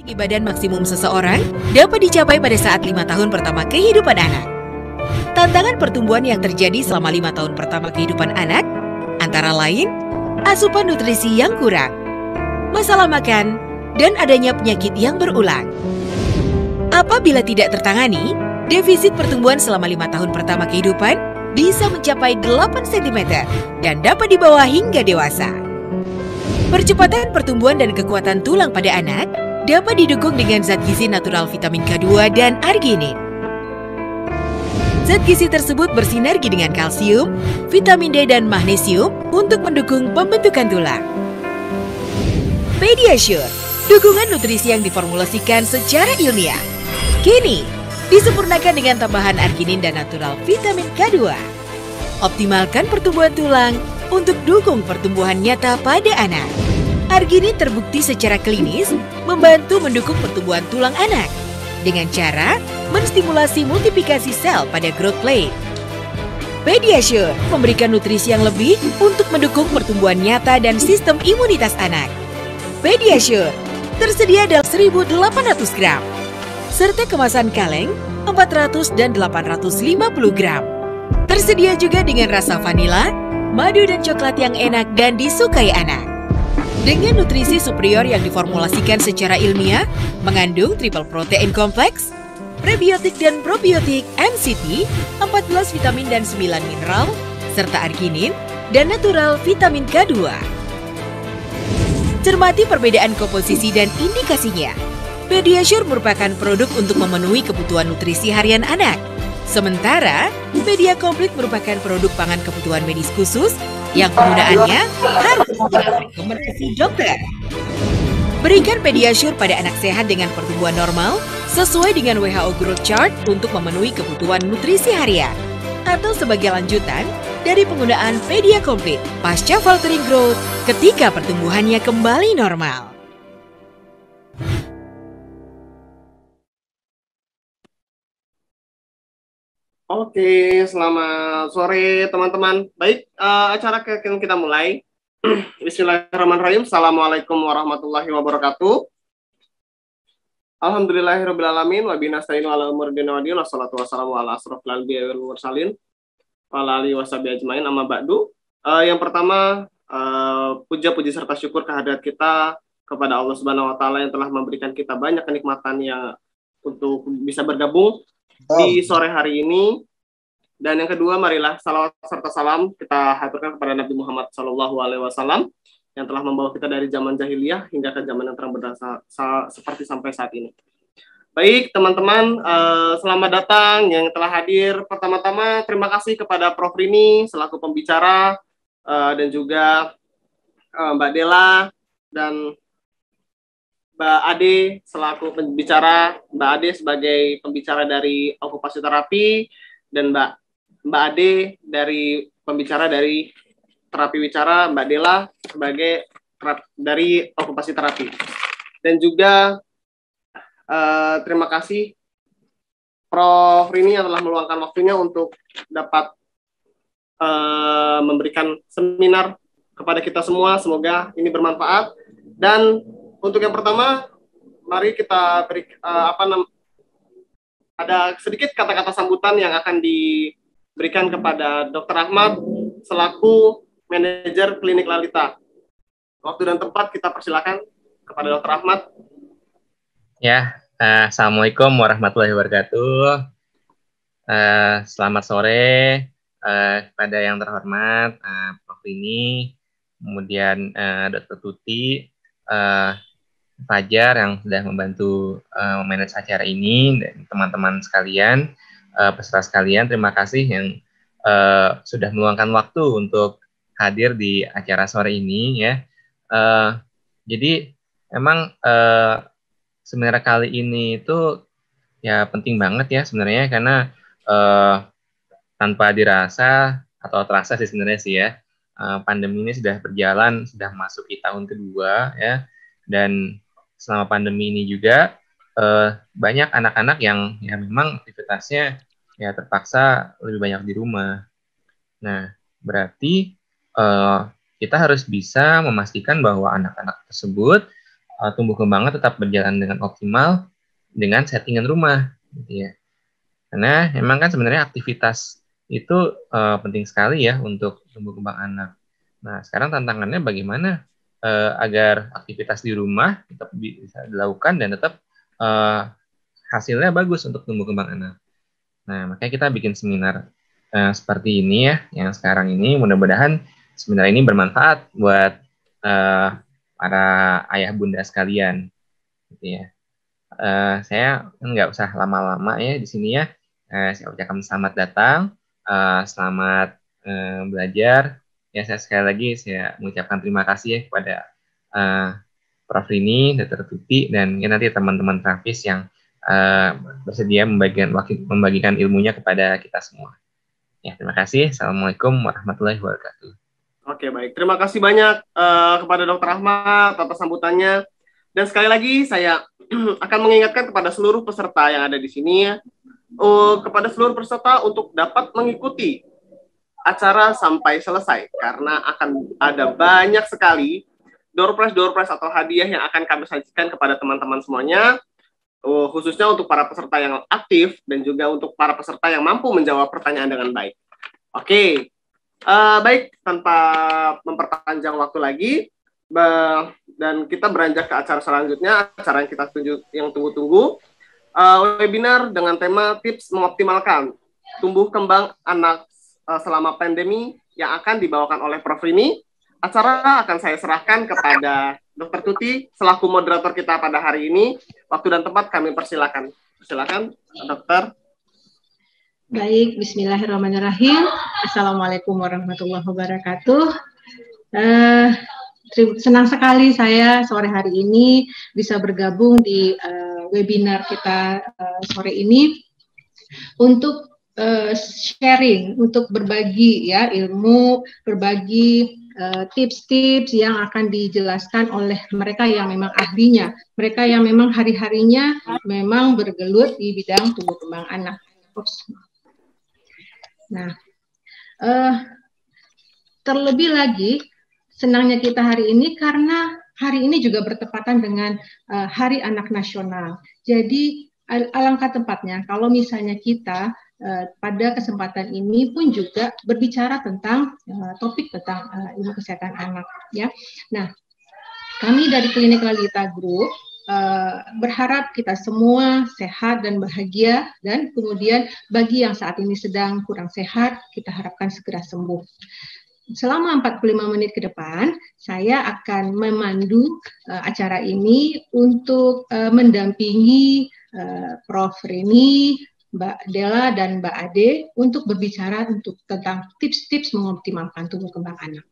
Tinggi badan maksimum seseorang dapat dicapai pada saat 5 tahun pertama kehidupan anak. Tantangan pertumbuhan yang terjadi selama 5 tahun pertama kehidupan anak antara lain asupan nutrisi yang kurang, masalah makan, dan adanya penyakit yang berulang. Apabila tidak tertangani, defisit pertumbuhan selama 5 tahun pertama kehidupan bisa mencapai 8 cm dan dapat dibawa hingga dewasa. Percepatan pertumbuhan dan kekuatan tulang pada anak dapat didukung dengan zat gizi natural vitamin K2 dan arginin. Zat gizi tersebut bersinergi dengan kalsium, vitamin D, dan magnesium untuk mendukung pembentukan tulang. Pediasure, dukungan nutrisi yang diformulasikan secara ilmiah. Kini, disempurnakan dengan tambahan arginin dan natural vitamin K2. Optimalkan pertumbuhan tulang untuk dukung pertumbuhan nyata pada anak. Arginin terbukti secara klinis membantu mendukung pertumbuhan tulang anak dengan cara menstimulasi multiplikasi sel pada growth plate. Pediasure memberikan nutrisi yang lebih untuk mendukung pertumbuhan nyata dan sistem imunitas anak. Pediasure tersedia dalam 1.800 gram, serta kemasan kaleng 400 dan 850 gram. Tersedia juga dengan rasa vanila, madu, dan coklat yang enak dan disukai anak. Dengan nutrisi superior yang diformulasikan secara ilmiah, mengandung triple protein kompleks, prebiotik dan probiotik MCT, 14 vitamin dan 9 mineral, serta arginin dan natural vitamin K2. Cermati perbedaan komposisi dan indikasinya. Pediasure merupakan produk untuk memenuhi kebutuhan nutrisi harian anak. Sementara, Pedia Komplit merupakan produk pangan kebutuhan medis khusus yang penggunaannya harus dengan rekomendasi dokter. Berikan Pediasure pada anak sehat dengan pertumbuhan normal sesuai dengan WHO Growth Chart untuk memenuhi kebutuhan nutrisi harian. Atau sebagai lanjutan dari penggunaan Pedia Komplit pasca faltering growth ketika pertumbuhannya kembali normal. Oke, selamat sore teman-teman. Baik, acara kita mulai. Bismillahirrahmanirrahim. Assalamualaikum warahmatullahi wabarakatuh. Alhamdulillahirrabbilalamin. Wa binasta'inu ala umur dina wa din. Wassalatu wassalamu ala asrofil anbiya'i wal mursalin. Wa ala alihi washabihi ajmain, amma ba'du. Yang pertama, puja-puji serta syukur kehadirat kita kepada Allah Subhanahu wa taala yang telah memberikan kita banyak kenikmatan yang untuk bisa bergabung di sore hari ini. Dan yang kedua, marilah salawat serta salam kita haturkan kepada Nabi Muhammad SAW yang telah membawa kita dari zaman jahiliyah hingga ke zaman yang terang berdasa seperti sampai saat ini. Baik teman-teman, selamat datang yang telah hadir. Pertama-tama terima kasih kepada Prof. Rini selaku pembicara, dan juga Mbak Dela dan Mbak Ade selaku pembicara, Mbak Ade sebagai pembicara dari okupasi terapi, dan Mbak Ade dari pembicara dari terapi wicara, Mbak Dela sebagai dari okupasi terapi. Dan juga terima kasih Prof. Rini yang telah meluangkan waktunya untuk dapat memberikan seminar kepada kita semua. Semoga ini bermanfaat. Dan untuk yang pertama, mari kita beri ada sedikit kata-kata sambutan yang akan diberikan kepada Dr. Ahmad selaku manajer klinik Lalita. Waktu dan tempat kita persilakan kepada Dr. Ahmad. Ya, Assalamualaikum warahmatullahi wabarakatuh. Selamat sore kepada yang terhormat Prof. Rini, kemudian Dr. Tuti, Fajar yang sudah membantu manage acara ini, dan teman-teman sekalian, peserta sekalian, terima kasih yang sudah meluangkan waktu untuk hadir di acara sore ini ya. Jadi emang sebenarnya kali ini itu ya penting banget ya sebenarnya, karena tanpa dirasa atau terasa sih sebenarnya sih ya, pandemi ini sudah berjalan, sudah masuk di tahun kedua ya, dan selama pandemi ini juga banyak anak-anak yang ya memang aktivitasnya ya terpaksa lebih banyak di rumah. Nah, berarti kita harus bisa memastikan bahwa anak-anak tersebut tumbuh kembangnya tetap berjalan dengan optimal dengan settingan rumah, gitu ya. Karena memang kan sebenarnya aktivitas itu penting sekali ya untuk tumbuh kembang anak. Nah, sekarang tantangannya bagaimana agar aktivitas di rumah tetap bisa dilakukan dan tetap hasilnya bagus untuk tumbuh kembang anak. Nah, makanya kita bikin seminar seperti ini ya, yang sekarang ini mudah-mudahan seminar ini bermanfaat buat para ayah bunda sekalian, gitu ya. Saya nggak usah lama-lama ya di sini ya. Saya ucapkan selamat datang, selamat belajar. Ya, saya sekali lagi saya mengucapkan terima kasih ya kepada Prof. Rini, Dr. Tuti, dan ya nanti teman-teman Travis yang bersedia membagikan ilmunya kepada kita semua. Ya, terima kasih. Assalamualaikum warahmatullahi wabarakatuh. Oke, baik. Terima kasih banyak kepada Dr. Ahmad atas sambutannya. Dan sekali lagi saya akan mengingatkan kepada seluruh peserta yang ada di sini ya, kepada seluruh peserta untuk dapat mengikuti acara sampai selesai karena akan ada banyak sekali door prize atau hadiah yang akan kami sajikan kepada teman-teman semuanya, khususnya untuk para peserta yang aktif dan juga untuk para peserta yang mampu menjawab pertanyaan dengan baik. Oke. Baik, tanpa memperpanjang waktu lagi, dan kita beranjak ke acara selanjutnya, acara yang kita tunggu-tunggu, webinar dengan tema tips mengoptimalkan tumbuh kembang anak selama pandemi yang akan dibawakan oleh Prof. Rini. Acara akan saya serahkan kepada Dr. Tuti selaku moderator kita pada hari ini. Waktu dan tempat kami persilakan. Silakan, Dokter. Baik, bismillahirrahmanirrahim. Assalamualaikum warahmatullahi wabarakatuh. Senang sekali saya sore hari ini bisa bergabung di webinar kita sore ini untuk sharing, untuk berbagi ya ilmu, berbagi tips-tips yang akan dijelaskan oleh mereka yang memang ahlinya, mereka yang memang hari-harinya memang bergelut di bidang tumbuh kembang anak. Nah, terlebih lagi senangnya kita hari ini karena hari ini juga bertepatan dengan Hari Anak Nasional. Jadi alangkah tepatnya kalau misalnya kita pada kesempatan ini pun juga berbicara tentang topik tentang ilmu kesehatan anak, ya. Nah, kami dari Klinik Lalita Group berharap kita semua sehat dan bahagia, dan kemudian bagi yang saat ini sedang kurang sehat, kita harapkan segera sembuh. Selama 45 menit ke depan, saya akan memandu acara ini untuk mendampingi Prof. Rini, Mbak Della, dan Mbak Ade untuk berbicara tentang tips-tips mengoptimalkan tumbuh kembang anak.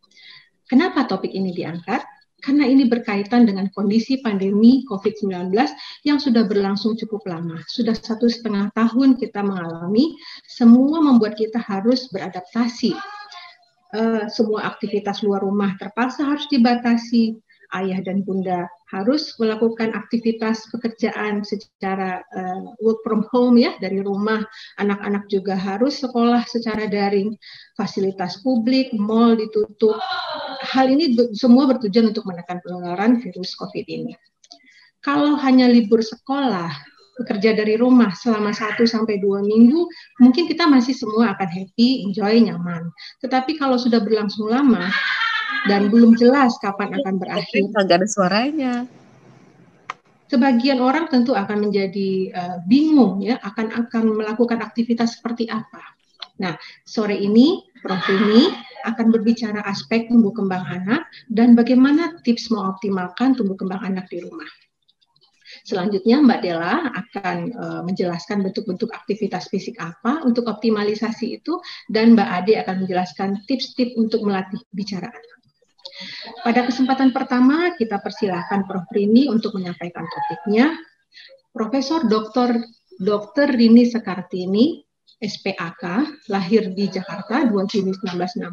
Kenapa topik ini diangkat? Karena ini berkaitan dengan kondisi pandemi COVID-19 yang sudah berlangsung cukup lama. Sudah 1,5 tahun kita mengalami, semua membuat kita harus beradaptasi. Semua aktivitas luar rumah terpaksa harus dibatasi. Ayah dan bunda harus melakukan aktivitas pekerjaan secara work from home ya, dari rumah. Anak-anak juga harus sekolah secara daring. Fasilitas publik, mal ditutup. Hal ini semua bertujuan untuk menekan penularan virus COVID ini. Kalau hanya libur sekolah, bekerja dari rumah selama 1-2 minggu, mungkin kita masih semua akan happy, enjoy, nyaman. Tetapi kalau sudah berlangsung lama dan belum jelas kapan akan berakhir, agak ada suaranya. Sebagian orang tentu akan menjadi bingung ya, akan melakukan aktivitas seperti apa. Nah, sore ini Prof. Rini akan berbicara aspek tumbuh kembang anak dan bagaimana tips mengoptimalkan tumbuh kembang anak di rumah. Selanjutnya Mbak Della akan menjelaskan bentuk-bentuk aktivitas fisik apa untuk optimalisasi itu, dan Mbak Ade akan menjelaskan tips-tips untuk melatih bicara anak. Pada kesempatan pertama kita persilahkan Prof. Rini untuk menyampaikan topiknya. Profesor Dr. Rini Sekartini, SPAK, lahir di Jakarta 2 Juni 1965.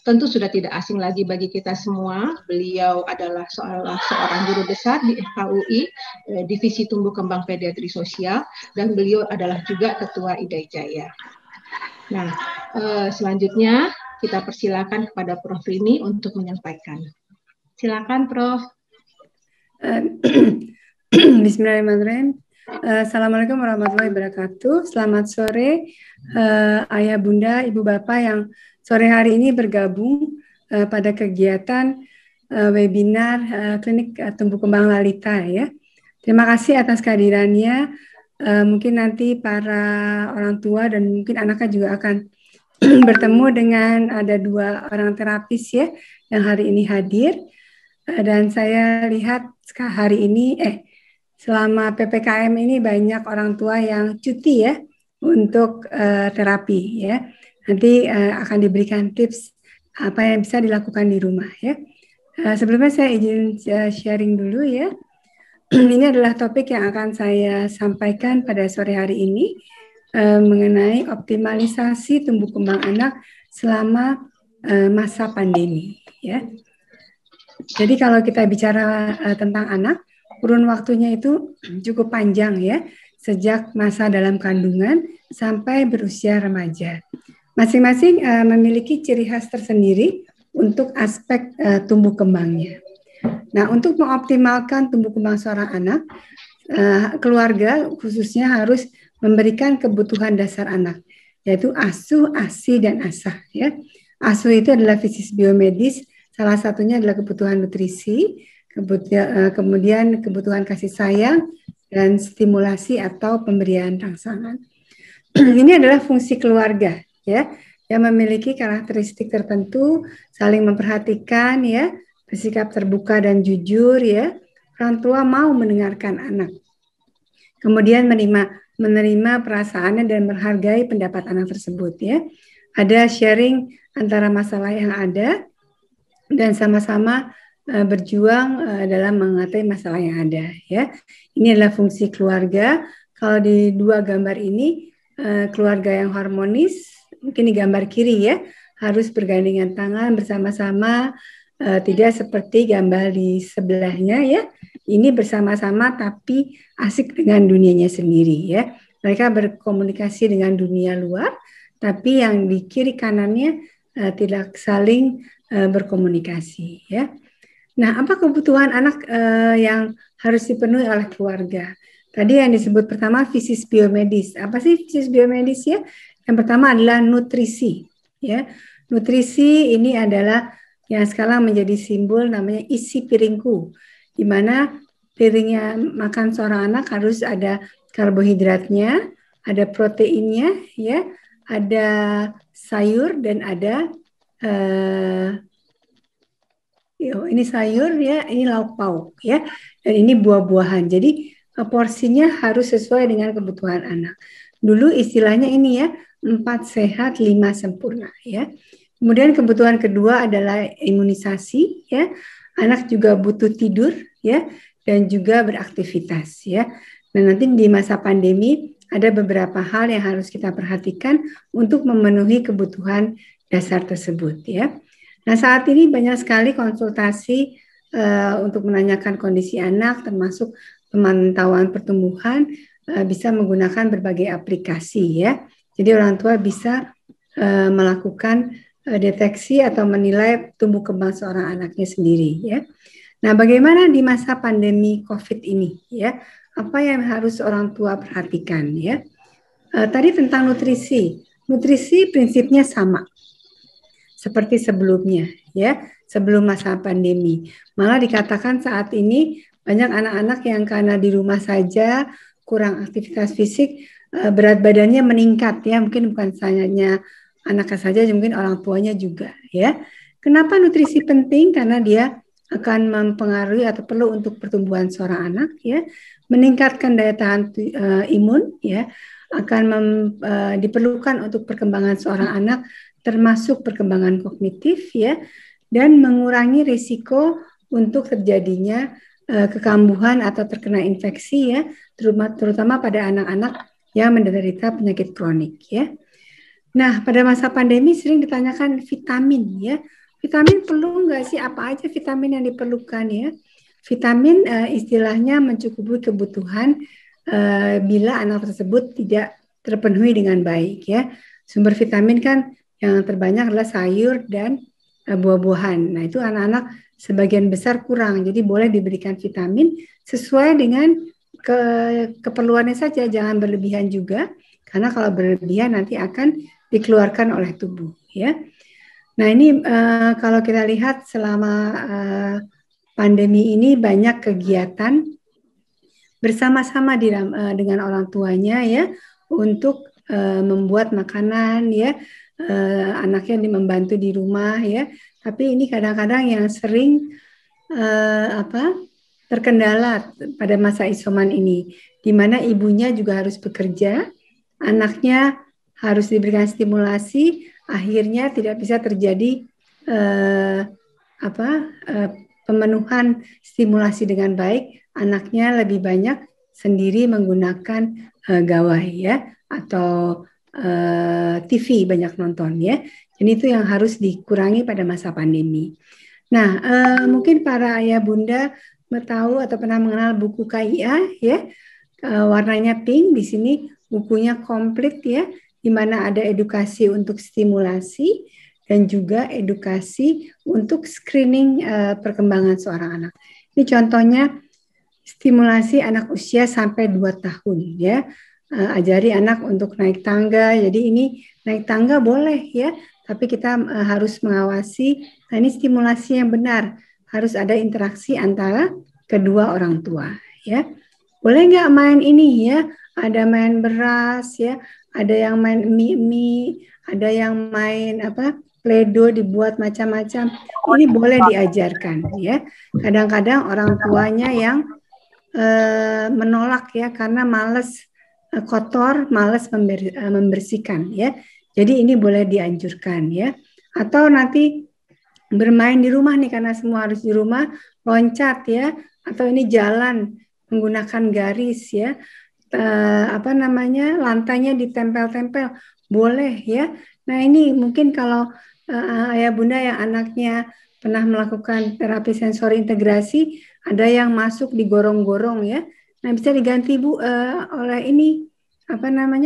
Tentu sudah tidak asing lagi bagi kita semua. Beliau adalah seorang guru besar di FKUI, Divisi Tumbuh Kembang Pediatri Sosial, dan beliau adalah juga Ketua IDAI Jaya. Nah, selanjutnya kita persilakan kepada Prof. Rini untuk menyampaikan. Silakan, Prof. Bismillahirrahmanirrahim. Assalamualaikum warahmatullahi wabarakatuh. Selamat sore Ayah, Bunda, Ibu, Bapak yang sore hari ini bergabung pada kegiatan webinar klinik tumbuh kembang Lalita ya. Terima kasih atas kehadirannya. Mungkin nanti para orang tua dan mungkin anaknya juga akan bertemu dengan ada 2 orang terapis ya yang hari ini hadir. Dan saya lihat hari ini selama PPKM ini banyak orang tua yang cuti ya untuk terapi ya. Nanti akan diberikan tips apa yang bisa dilakukan di rumah ya. Sebelumnya saya izin sharing dulu ya. Ini adalah topik yang akan saya sampaikan pada sore hari ini mengenai optimalisasi tumbuh kembang anak selama masa pandemi ya. Jadi kalau kita bicara tentang anak, kurun waktunya itu cukup panjang ya, sejak masa dalam kandungan sampai berusia remaja. Masing-masing memiliki ciri khas tersendiri untuk aspek tumbuh kembangnya. Nah, untuk mengoptimalkan tumbuh kembang seorang anak, keluarga khususnya harus memberikan kebutuhan dasar anak, yaitu asuh, asi, dan asah. Ya. Asuh itu adalah fisis biomedis, salah satunya adalah kebutuhan nutrisi, kemudian kebutuhan kasih sayang dan stimulasi atau pemberian rangsangan. Ini adalah fungsi keluarga ya yang memiliki karakteristik tertentu, saling memperhatikan ya, bersikap terbuka dan jujur ya. Orang tua mau mendengarkan anak. Kemudian menerima perasaannya dan menghargai pendapat anak tersebut ya. Ada sharing antara masalah yang ada dan sama-sama berjuang dalam mengatasi masalah yang ada ya. Ini adalah fungsi keluarga. Kalau di 2 gambar ini keluarga yang harmonis, mungkin di gambar kiri ya, harus bergandengan tangan bersama-sama, tidak seperti gambar di sebelahnya ya. Ini bersama-sama tapi asik dengan dunianya sendiri ya. Mereka berkomunikasi dengan dunia luar, tapi yang di kiri kanannya tidak saling berkomunikasi ya. Nah, apa kebutuhan anak yang harus dipenuhi oleh keluarga? Tadi yang disebut pertama fisis biomedis. Apa sih fisis biomedis ya? Yang pertama adalah nutrisi ya. Nutrisi ini adalah yang sekarang menjadi simbol namanya isi piringku, di mana piringnya makan seorang anak harus ada karbohidratnya, ada proteinnya ya, ada sayur dan ada ini sayur ya, ini lauk pauk ya, dan ini buah-buahan. Jadi porsinya harus sesuai dengan kebutuhan anak. Dulu istilahnya ini ya, 4 sehat 5 sempurna ya. Kemudian kebutuhan kedua adalah imunisasi ya. Anak juga butuh tidur ya, dan juga beraktivitas ya. Nah, nanti di masa pandemi ada beberapa hal yang harus kita perhatikan untuk memenuhi kebutuhan dasar tersebut ya. Nah, saat ini banyak sekali konsultasi untuk menanyakan kondisi anak, termasuk pemantauan pertumbuhan, bisa menggunakan berbagai aplikasi ya. Jadi orang tua bisa melakukan deteksi atau menilai tumbuh kembang seorang anaknya sendiri ya. Nah, bagaimana di masa pandemi COVID ini ya? Apa yang harus orang tua perhatikan ya? Tadi tentang nutrisi. Nutrisi prinsipnya sama seperti sebelumnya ya, sebelum masa pandemi. Malah dikatakan saat ini banyak anak-anak yang karena di rumah saja kurang aktivitas fisik, berat badannya meningkat ya, mungkin bukan hanya anaknya saja, mungkin orang tuanya juga ya. Kenapa nutrisi penting? Karena dia akan mempengaruhi atau perlu untuk pertumbuhan seorang anak ya, meningkatkan daya tahan imun ya, akan diperlukan untuk perkembangan seorang anak, termasuk perkembangan kognitif ya, dan mengurangi risiko untuk terjadinya kekambuhan atau terkena infeksi ya, terutama pada anak-anak yang menderita penyakit kronik ya. Nah, pada masa pandemi sering ditanyakan vitamin ya. Vitamin perlu nggak sih? Apa aja vitamin yang diperlukan ya? Vitamin istilahnya mencukupi kebutuhan bila anak tersebut tidak terpenuhi dengan baik ya. Sumber vitamin kan yang terbanyak adalah sayur dan buah-buahan. Nah, itu anak-anak sebagian besar kurang, jadi boleh diberikan vitamin sesuai dengan keperluannya saja, jangan berlebihan juga, karena kalau berlebihan nanti akan dikeluarkan oleh tubuh, ya. Nah, ini kalau kita lihat selama pandemi ini banyak kegiatan bersama-sama dengan orang tuanya, ya, untuk membuat makanan, ya, anaknya membantu di rumah, ya. Tapi ini kadang-kadang yang sering terkendala pada masa isoman ini, di mana ibunya juga harus bekerja, anaknya harus diberikan stimulasi, akhirnya tidak bisa terjadi pemenuhan stimulasi dengan baik, anaknya lebih banyak sendiri menggunakan gawai, ya, atau TV banyak nonton, ya. Jadi itu yang harus dikurangi pada masa pandemi. Nah, mungkin para ayah bunda tahu atau pernah mengenal buku KIA, ya, warnanya pink. Di sini bukunya komplit, ya, di mana ada edukasi untuk stimulasi dan juga edukasi untuk screening perkembangan seorang anak. Ini contohnya stimulasi anak usia sampai 2 tahun, ya. Ajari anak untuk naik tangga. Jadi ini naik tangga boleh, ya, tapi kita harus mengawasi. Nah, ini stimulasi yang benar. Harus ada interaksi antara kedua orang tua, ya. Boleh nggak main ini, ya? Ada main beras, ya. Ada yang main mie, ada yang main Play-Doh dibuat macam-macam. Ini boleh diajarkan, ya. Kadang-kadang orang tuanya yang menolak, ya, karena malas kotor, malas membersihkan, ya. Jadi ini boleh dianjurkan, ya. Atau nanti bermain di rumah nih, karena semua harus di rumah, loncat, ya. Atau ini jalan menggunakan garis, ya. Lantainya ditempel-tempel, boleh, ya. Nah, ini mungkin kalau ayah bunda yang anaknya pernah melakukan terapi sensori integrasi, ada yang masuk digorong-gorong, ya. Nah, bisa diganti Bu oleh ini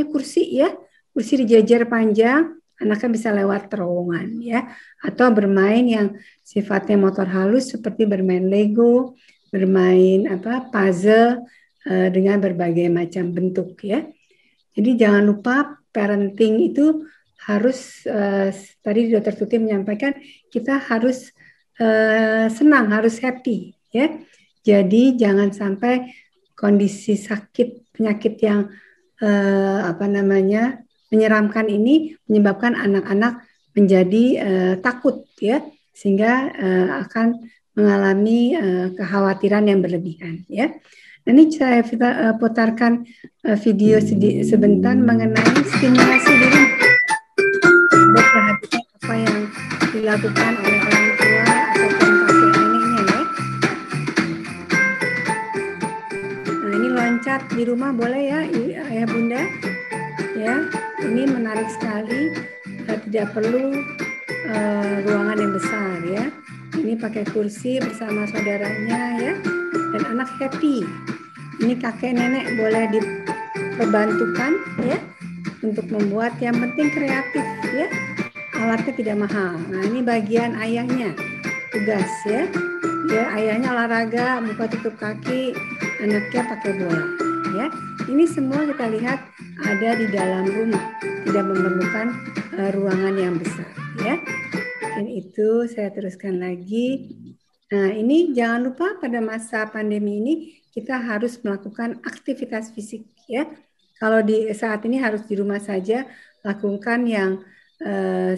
kursi, ya. Kursi dijajar panjang, anaknya bisa lewat terowongan, ya. Atau bermain yang sifatnya motor halus seperti bermain Lego, bermain puzzle dengan berbagai macam bentuk, ya. Jadi jangan lupa parenting itu harus tadi Dr. Tuti menyampaikan kita harus senang, harus happy, ya. Jadi jangan sampai kondisi sakit, penyakit yang menyeramkan ini menyebabkan anak-anak menjadi takut, ya, sehingga akan mengalami kekhawatiran yang berlebihan, ya. Nah, ini saya putarkan video sebentar mengenai stimulasi di rumah. Perhatikan apa yang dilakukan oleh orang tua ataupun kakek neneknya, ya. Nah, ini loncat di rumah boleh, ya, ayah bunda, ya. Ini menarik sekali, tidak perlu ruangan yang besar, ya. Ini pakai kursi bersama saudaranya, ya, dan anak happy. Ini kakek nenek boleh diperbantukan, ya, untuk membuat, yang penting kreatif, ya. Alatnya tidak mahal. Nah, ini bagian ayahnya, tugas, ya. Ya, ayahnya olahraga, buka tutup kaki, anaknya pakai bola, ya. Ini semua kita lihat ada di dalam rumah, tidak memerlukan ruangan yang besar, ya. Dan itu saya teruskan lagi. Nah, ini jangan lupa pada masa pandemi ini kita harus melakukan aktivitas fisik, ya. Kalau saat ini harus di rumah saja, lakukan yang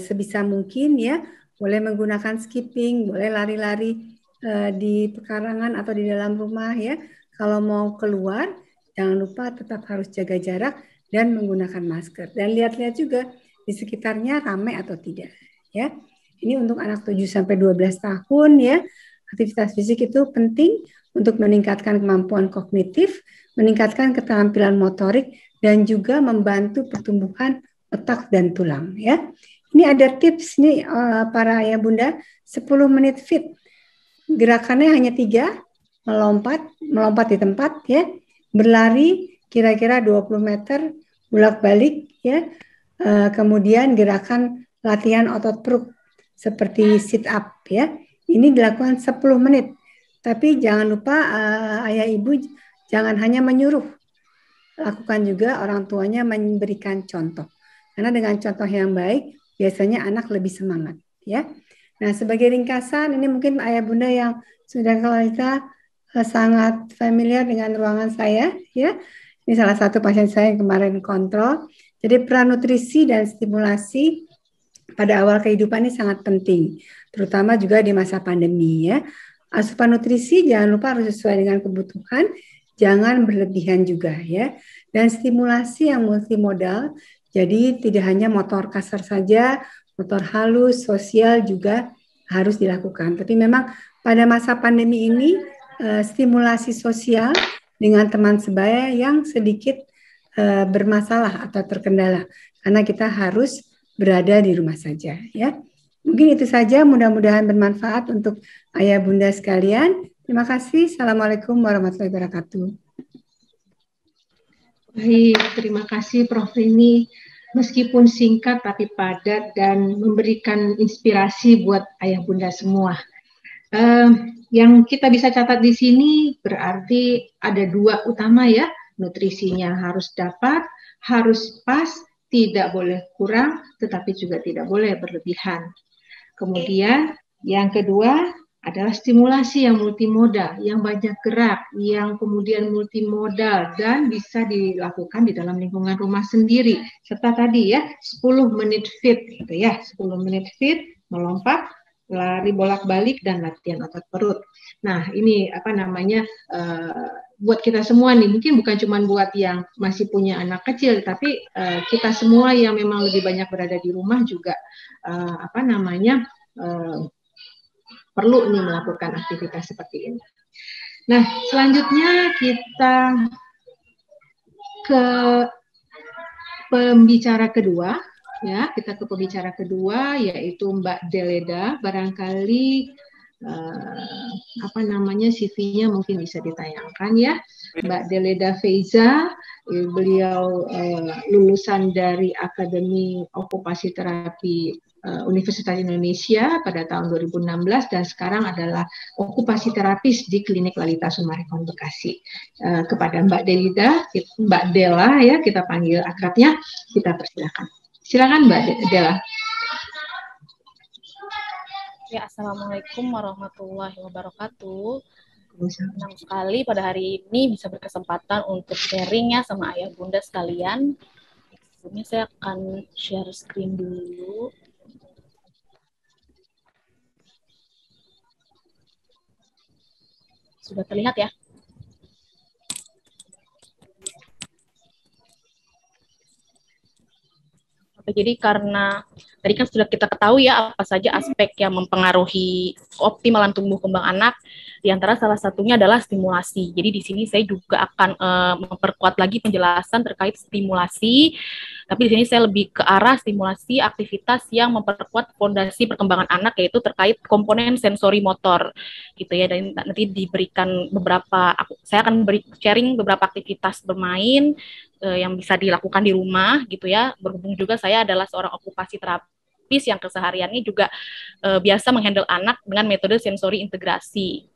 sebisa mungkin, ya. Boleh menggunakan skipping, boleh lari-lari di pekarangan atau di dalam rumah, ya. Kalau mau keluar, jangan lupa tetap harus jaga jarak dan menggunakan masker. Dan lihat-lihat juga di sekitarnya ramai atau tidak, ya. Ini untuk anak 7-12 tahun, ya. Aktivitas fisik itu penting untuk meningkatkan kemampuan kognitif, meningkatkan keterampilan motorik, dan juga membantu pertumbuhan otak dan tulang, ya. Ini ada tips nih para ayah bunda, 10 menit fit. Gerakannya hanya 3, melompat di tempat, ya. Berlari kira-kira 20 meter, bolak-balik, ya. Kemudian gerakan latihan otot perut seperti sit up ya. Ini dilakukan 10 menit. Tapi jangan lupa ayah ibu jangan hanya menyuruh. Lakukan juga orang tuanya memberikan contoh. Karena dengan contoh yang baik biasanya anak lebih semangat ya. Nah, sebagai ringkasan ini mungkin ayah bunda yang sudah kita sangat familiar dengan ruangan saya ya. Ini salah satu pasien saya yang kemarin kontrol. Jadi peran nutrisi dan stimulasi pada awal kehidupan ini sangat penting, terutama juga di masa pandemi ya. Asupan nutrisi jangan lupa harus sesuai dengan kebutuhan, jangan berlebihan juga ya. Dan stimulasi yang multimodal, jadi tidak hanya motor kasar saja, motor halus, sosial juga harus dilakukan. Tapi memang pada masa pandemi ini stimulasi sosial dengan teman sebaya yang sedikit bermasalah atau terkendala karena kita harus berada di rumah saja ya. Mungkin itu saja, mudah-mudahan bermanfaat untuk ayah bunda sekalian. Terima kasih. Assalamualaikum warahmatullahi wabarakatuh. Baik, terima kasih Prof. Rini. Meskipun singkat tapi padat dan memberikan inspirasi buat ayah bunda semua. Yang kita bisa catat di sini berarti ada dua utama ya. Nutrisinya harus dapat, harus pas, tidak boleh kurang, tetapi juga tidak boleh berlebihan. Kemudian yang kedua adalah stimulasi yang multimodal, yang banyak gerak, yang kemudian multimodal dan bisa dilakukan di dalam lingkungan rumah sendiri. Serta tadi ya, 10 menit fit gitu ya, 10 menit fit, melompat, lari bolak-balik dan latihan otot perut. Nah, ini buat kita semua nih, mungkin bukan cuma buat yang masih punya anak kecil, tapi kita semua yang memang lebih banyak berada di rumah juga perlu nih melakukan aktivitas seperti ini. Nah, selanjutnya kita ke pembicara kedua, ya, yaitu Mbak Deleda. Barangkali CV-nya mungkin bisa ditayangkan ya. Mbak Deleda Feiza, beliau lulusan dari Akademi Okupasi Terapi Universitas Indonesia pada tahun 2016 dan sekarang adalah okupasi terapis di Klinik Lalita Sumarekon Bekasi. Kepada Mbak Dela ya, kita panggil akrabnya, kita persilakan. Silakan Mbak Dela. Ya, Assalamualaikum warahmatullahi wabarakatuh. Senang sekali pada hari ini bisa berkesempatan untuk sharing ya sama ayah bunda sekalian. Sebelumnya saya akan share screen dulu. Sudah terlihat ya? Jadi karena tadi kan sudah kita ketahui ya apa saja aspek yang mempengaruhi keoptimalan tumbuh kembang anak, di antara salah satunya adalah stimulasi. Jadi di sini saya juga akan memperkuat lagi penjelasan terkait stimulasi, tapi di sini saya lebih ke arah stimulasi aktivitas yang memperkuat fondasi perkembangan anak, yaitu terkait komponen sensori motor, gitu ya. Dan nanti diberikan saya akan sharing beberapa aktivitas bermain yang bisa dilakukan di rumah gitu ya. Berhubung juga saya adalah seorang okupasi terapis yang kesehariannya juga biasa menghandle anak dengan metode sensori integrasi.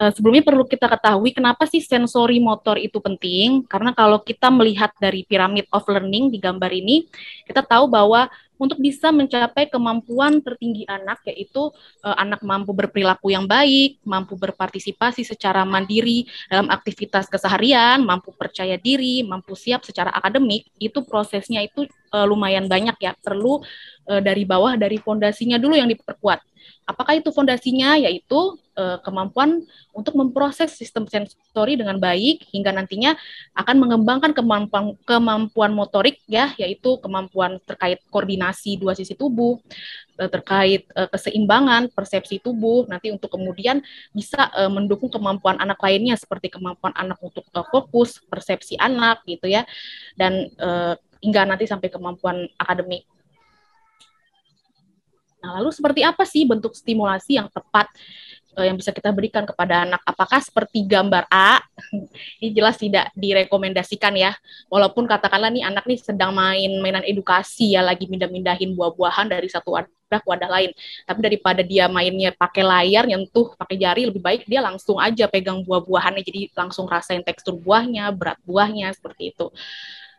Sebelumnya perlu kita ketahui kenapa sih sensori motor itu penting, karena kalau kita melihat dari pyramid of learning di gambar ini, kita tahu bahwa untuk bisa mencapai kemampuan tertinggi anak, yaitu anak mampu berperilaku yang baik, mampu berpartisipasi secara mandiri dalam aktivitas keseharian, mampu percaya diri, mampu siap secara akademik, itu prosesnya itu lumayan banyak ya, perlu dari bawah, dari fondasinya dulu yang diperkuat. Apakah itu fondasinya? Yaitu kemampuan untuk memproses sistem sensori dengan baik hingga nantinya akan mengembangkan kemampuan motorik ya, yaitu kemampuan terkait koordinasi dua sisi tubuh, terkait keseimbangan persepsi tubuh, nanti untuk kemudian bisa mendukung kemampuan anak lainnya seperti kemampuan anak untuk fokus, persepsi anak gitu ya, dan hingga nanti sampai kemampuan akademik. Nah, lalu seperti apa sih bentuk stimulasi yang tepat? yang bisa kita berikan kepada anak. Apakah seperti gambar A? Ini jelas tidak direkomendasikan ya. Walaupun katakanlah nih anak nih sedang main mainan edukasi ya, lagi mindah-mindahin buah-buahan dari satu wadah ke wadah lain. Tapi daripada dia mainnya pakai layar, nyentuh pakai jari, lebih baik dia langsung aja pegang buah-buahannya, jadi langsung rasain tekstur buahnya, berat buahnya, seperti itu.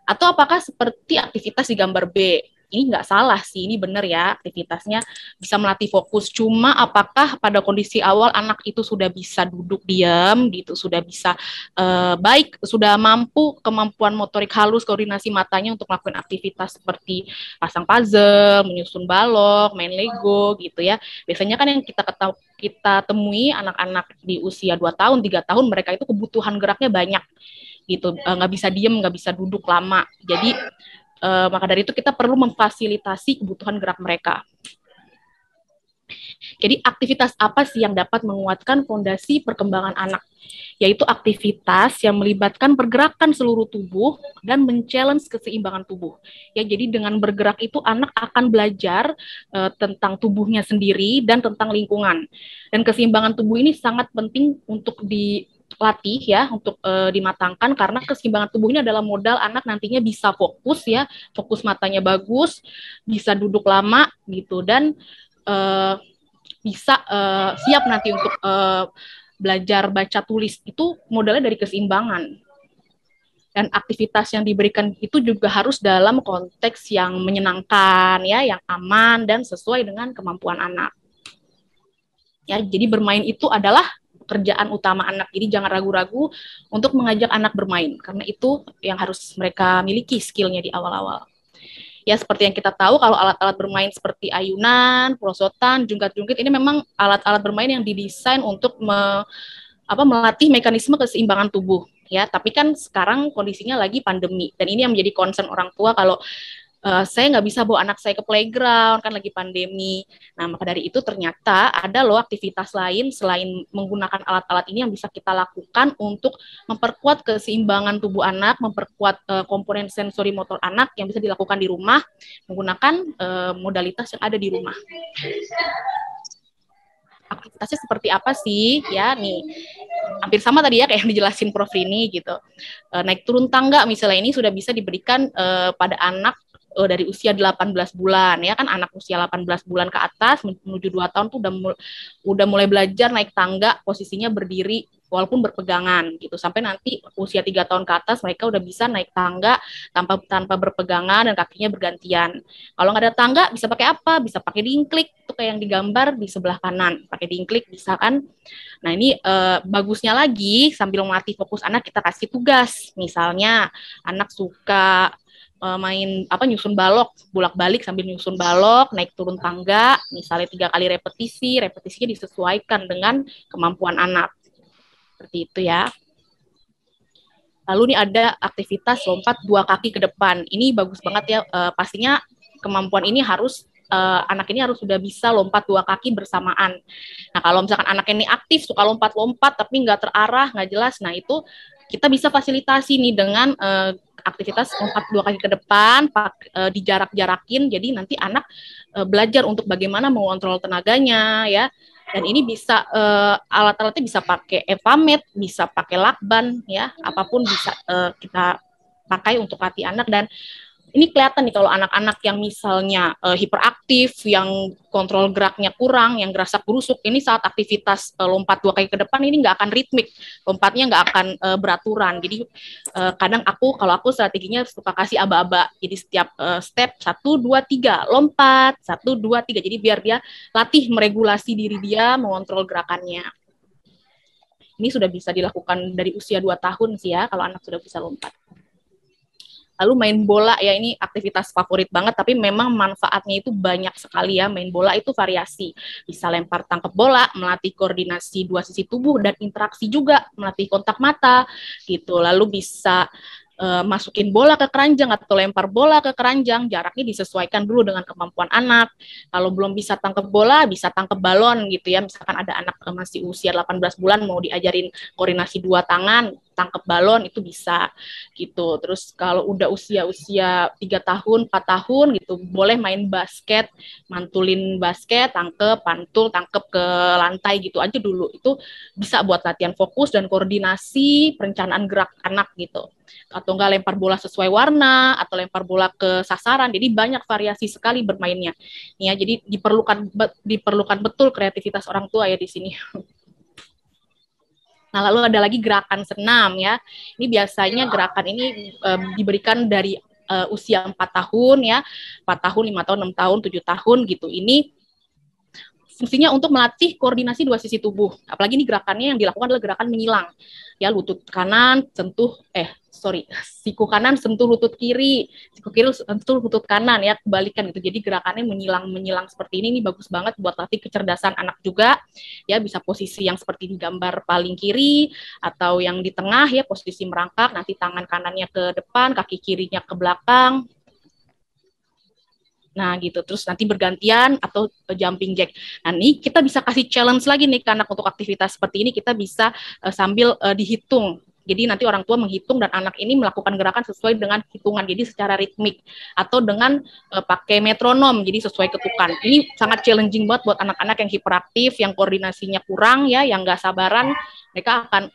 Atau apakah seperti aktivitas di gambar B? Ini nggak salah sih, ini benar ya, aktivitasnya bisa melatih fokus. Cuma apakah pada kondisi awal anak itu sudah bisa duduk diam, gitu, sudah bisa baik, sudah mampu kemampuan motorik halus, koordinasi matanya untuk melakukan aktivitas seperti pasang puzzle, menyusun balok, main Lego, gitu ya. Biasanya kan yang kita temui anak-anak di usia 2 tahun, 3 tahun, mereka itu kebutuhan geraknya banyak, gitu, nggak bisa diem, nggak bisa duduk lama. Jadi maka dari itu kita perlu memfasilitasi kebutuhan gerak mereka. Jadi aktivitas apa sih yang dapat menguatkan fondasi perkembangan anak? Yaitu aktivitas yang melibatkan pergerakan seluruh tubuh dan men-challenge keseimbangan tubuh. Ya, jadi dengan bergerak itu anak akan belajar tentang tubuhnya sendiri dan tentang lingkungan. Dan keseimbangan tubuh ini sangat penting untuk dilatih ya, untuk dimatangkan, karena keseimbangan tubuh ini adalah modal anak nantinya bisa fokus ya, fokus matanya bagus, bisa duduk lama gitu, dan bisa siap nanti untuk belajar baca tulis. Itu modalnya dari keseimbangan. Dan aktivitas yang diberikan itu juga harus dalam konteks yang menyenangkan ya, yang aman dan sesuai dengan kemampuan anak. Ya, jadi bermain itu adalah pekerjaan utama anak. Jadi jangan ragu-ragu untuk mengajak anak bermain, karena itu yang harus mereka miliki skillnya di awal-awal. Ya, seperti yang kita tahu, kalau alat-alat bermain seperti ayunan, perosotan, jungkat-jungkit, ini memang alat-alat bermain yang didesain untuk melatih mekanisme keseimbangan tubuh. Ya, tapi kan sekarang kondisinya lagi pandemi, dan ini yang menjadi concern orang tua kalau saya nggak bisa bawa anak saya ke playground, kan lagi pandemi. Nah, maka dari itu ternyata ada loh aktivitas lain selain menggunakan alat-alat ini yang bisa kita lakukan untuk memperkuat keseimbangan tubuh anak, memperkuat komponen sensori motor anak yang bisa dilakukan di rumah menggunakan modalitas yang ada di rumah. Aktivitasnya seperti apa sih? Ya, nih hampir sama tadi ya kayak yang dijelasin Prof Rini gitu. Naik turun tangga misalnya, ini sudah bisa diberikan pada anak dari usia 18 bulan ya kan, anak usia 18 bulan ke atas menuju 2 tahun tuh udah mulai belajar naik tangga, posisinya berdiri walaupun berpegangan gitu, sampai nanti usia 3 tahun ke atas mereka udah bisa naik tangga tanpa berpegangan dan kakinya bergantian. Kalau nggak ada tangga bisa pakai apa? Bisa pakai dingklik, itu kayak yang digambar di sebelah kanan, pakai dingklik bisa kan. Nah, ini bagusnya lagi sambil melatih fokus anak, kita kasih tugas. Misalnya anak suka main nyusun balok, bolak-balik sambil nyusun balok, naik turun tangga, misalnya 3 kali repetisinya disesuaikan dengan kemampuan anak. Seperti itu ya. Lalu nih ada aktivitas lompat 2 kaki ke depan. Ini bagus banget ya, pastinya kemampuan ini harus anak ini harus sudah bisa lompat 2 kaki bersamaan. Nah, kalau misalkan anak ini aktif suka lompat-lompat tapi nggak terarah, nggak jelas, nah itu kita bisa fasilitasi nih dengan aktivitas lompat 2 kaki ke depan, dijarak-jarakin, jadi nanti anak belajar untuk bagaimana mengontrol tenaganya ya. Dan ini bisa alat-alatnya bisa pakai evamet, bisa pakai lakban ya, apapun bisa kita pakai untuk latih anak. Dan ini kelihatan nih kalau anak-anak yang misalnya hiperaktif, yang kontrol geraknya kurang, yang gerasak gerusuk, ini saat aktivitas lompat 2 kaki ke depan ini nggak akan ritmik, lompatnya nggak akan beraturan. Jadi kadang kalau aku strateginya suka kasih aba-aba. Jadi setiap step 1, 2, 3 lompat, 1, 2, 3. Jadi biar dia latih meregulasi diri dia, mengontrol gerakannya. Ini sudah bisa dilakukan dari usia 2 tahun sih ya, kalau anak sudah bisa lompat. Lalu main bola ya, ini aktivitas favorit banget, tapi memang manfaatnya itu banyak sekali ya. Main bola itu variasi, bisa lempar tangkap bola, melatih koordinasi 2 sisi tubuh dan interaksi juga, melatih kontak mata gitu. Lalu bisa masukin bola ke keranjang atau lempar bola ke keranjang, jaraknya disesuaikan dulu dengan kemampuan anak. Kalau belum bisa tangkap bola, bisa tangkap balon gitu ya. Misalkan ada anak masih usia 18 bulan mau diajarin koordinasi 2 tangan, tangkep balon itu bisa gitu. Terus kalau udah usia 3 tahun, 4 tahun gitu, boleh main basket, mantulin basket, tangkep, pantul, tangkep ke lantai gitu aja dulu. Itu bisa buat latihan fokus dan koordinasi perencanaan gerak anak gitu. Atau enggak lempar bola sesuai warna, atau lempar bola ke sasaran. Jadi banyak variasi sekali bermainnya. Ya, jadi diperlukan betul kreativitas orang tua ya di sini. Nah, lalu ada lagi gerakan senam ya. Ini biasanya gerakan ini diberikan dari usia 4 tahun ya, 4 tahun, 5 tahun, 6 tahun, 7 tahun gitu. Ini fungsinya untuk melatih koordinasi dua sisi tubuh. Apalagi ini gerakannya yang dilakukan adalah gerakan menyilang. Ya, lutut kanan siku kanan sentuh lutut kiri, siku kiri sentuh lutut kanan ya, kebalikan gitu. Jadi gerakannya menyilang seperti ini bagus banget buat latih kecerdasan anak juga. Ya, bisa posisi yang seperti di gambar paling kiri atau yang di tengah ya, posisi merangkak, nanti tangan kanannya ke depan, kaki kirinya ke belakang. Nah gitu, terus nanti bergantian atau jumping jack. Nah ini kita bisa kasih challenge lagi nih ke anak untuk aktivitas seperti ini, kita bisa sambil dihitung. Jadi nanti orang tua menghitung dan anak ini melakukan gerakan sesuai dengan hitungan, jadi secara ritmik atau dengan pakai metronom, jadi sesuai ketukan. Ini sangat challenging buat anak-anak yang hiperaktif, yang koordinasinya kurang ya, yang nggak sabaran, mereka akan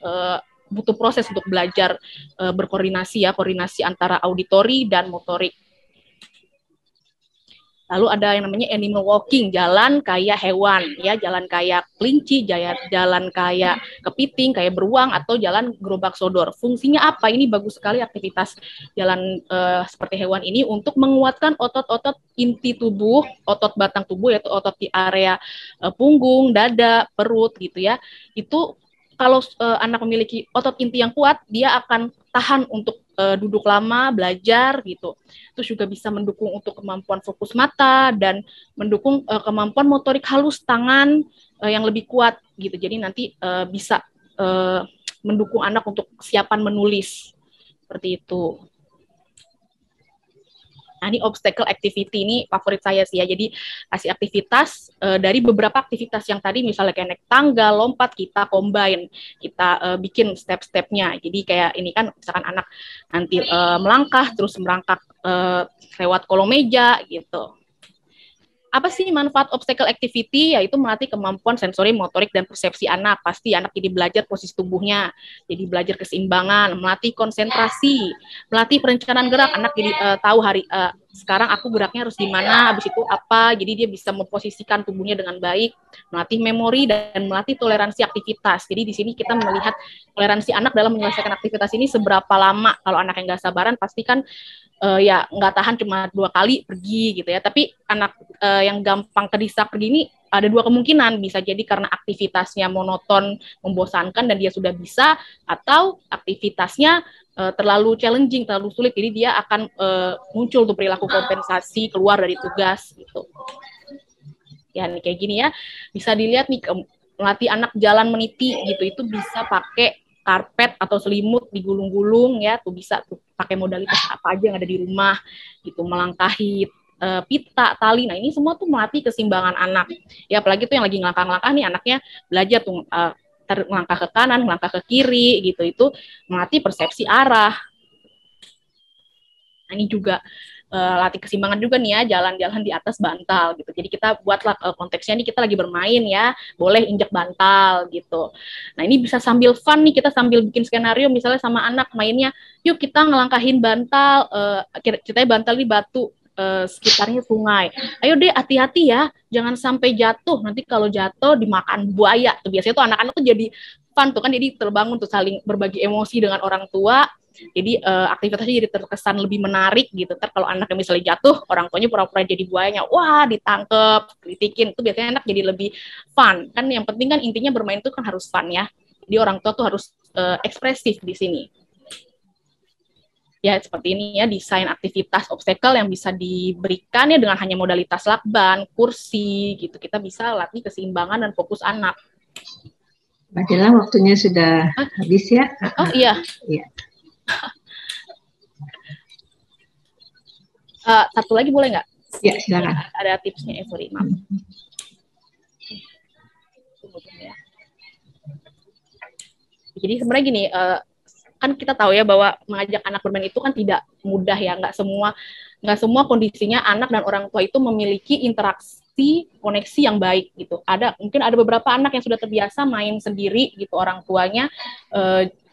butuh proses untuk belajar berkoordinasi ya, koordinasi antara auditori dan motorik. Lalu ada yang namanya animal walking, jalan kayak hewan, ya, jalan kayak kelinci, jalan kayak kepiting, kayak beruang, atau jalan gerobak sodor. Fungsinya apa? Ini bagus sekali aktivitas jalan seperti hewan ini untuk menguatkan otot-otot inti tubuh, otot batang tubuh, yaitu otot di area punggung, dada, perut, gitu ya. Itu kalau anak memiliki otot inti yang kuat, dia akan tahan untuk duduk lama, belajar gitu. Terus juga bisa mendukung untuk kemampuan fokus mata dan mendukung kemampuan motorik halus tangan yang lebih kuat gitu. Jadi nanti bisa mendukung anak untuk kesiapan menulis seperti itu. Nah, ini obstacle activity, ini favorit saya sih ya. Jadi kasih aktivitas dari beberapa aktivitas yang tadi, misalnya kayak naik tangga, lompat, kita combine, kita bikin step-stepnya. Jadi kayak ini kan, misalkan anak nanti melangkah, terus merangkak lewat kolong meja gitu. Apa sih manfaat obstacle activity? Yaitu melatih kemampuan sensori, motorik, dan persepsi anak. Pasti anak jadi belajar posisi tubuhnya, jadi belajar keseimbangan, melatih konsentrasi, melatih perencanaan gerak. Anak jadi tahu sekarang aku geraknya harus di mana, habis itu apa. Jadi dia bisa memposisikan tubuhnya dengan baik, melatih memori, dan melatih toleransi aktivitas. Jadi di sini kita melihat toleransi anak dalam menyelesaikan aktivitas ini seberapa lama. Kalau anak yang nggak sabaran pasti kan ya nggak tahan cuma 2 kali pergi gitu ya. Tapi anak yang gampang kedesak begini ada 2 kemungkinan, bisa jadi karena aktivitasnya monoton, membosankan dan dia sudah bisa, atau aktivitasnya terlalu challenging, terlalu sulit, jadi dia akan muncul tuh perilaku kompensasi keluar dari tugas gitu. Ya nih kayak gini ya, bisa dilihat nih melatih anak jalan meniti gitu, itu bisa pakai karpet atau selimut digulung-gulung ya, tuh bisa tuh pakai modalitas apa aja yang ada di rumah gitu, melangkahi pita, tali. Nah ini semua tuh melatih keseimbangan anak ya, apalagi tuh yang lagi ngelangkah-ngelangkah nih, anaknya belajar tuh melangkah ke kanan, melangkah ke kiri gitu, itu melatih persepsi arah. Nah ini juga latih keseimbangan juga nih ya, jalan-jalan di atas bantal gitu. Jadi kita buatlah konteksnya nih, kita lagi bermain ya, boleh injak bantal gitu. Nah ini bisa sambil fun nih, kita sambil bikin skenario misalnya sama anak mainnya, yuk kita ngelangkahin bantal, ceritanya bantal ini batu, sekitarnya sungai. Ayo deh hati-hati ya, jangan sampai jatuh, nanti kalau jatuh dimakan buaya. Tuh biasanya tuh anak-anak tuh jadi fun tuh kan, jadi terbangun tuh saling berbagi emosi dengan orang tua. Jadi aktivitasnya jadi terkesan lebih menarik gitu. Ntar kalau anaknya misalnya jatuh, orang tuanya pura-pura jadi buayanya, wah ditangkep, kritikin, itu biasanya anak jadi lebih fun. Kan yang penting kan intinya bermain itu kan harus fun ya. Jadi orang tua tuh harus ekspresif di sini. Ya seperti ini ya, desain aktivitas obstacle yang bisa diberikan ya dengan hanya modalitas lakban, kursi gitu. Kita bisa latih keseimbangan dan fokus anak. Mbak Dela, waktunya sudah habis ya. Oh iya. Iya. Satu lagi boleh nggak? Ya, silakan. Ada tipsnya, sorry, maaf. Jadi sebenarnya gini, kan kita tahu ya bahwa mengajak anak bermain itu kan tidak mudah ya, nggak semua kondisinya anak dan orang tua itu memiliki interaksi koneksi yang baik gitu. Mungkin ada beberapa anak yang sudah terbiasa main sendiri gitu, orang tuanya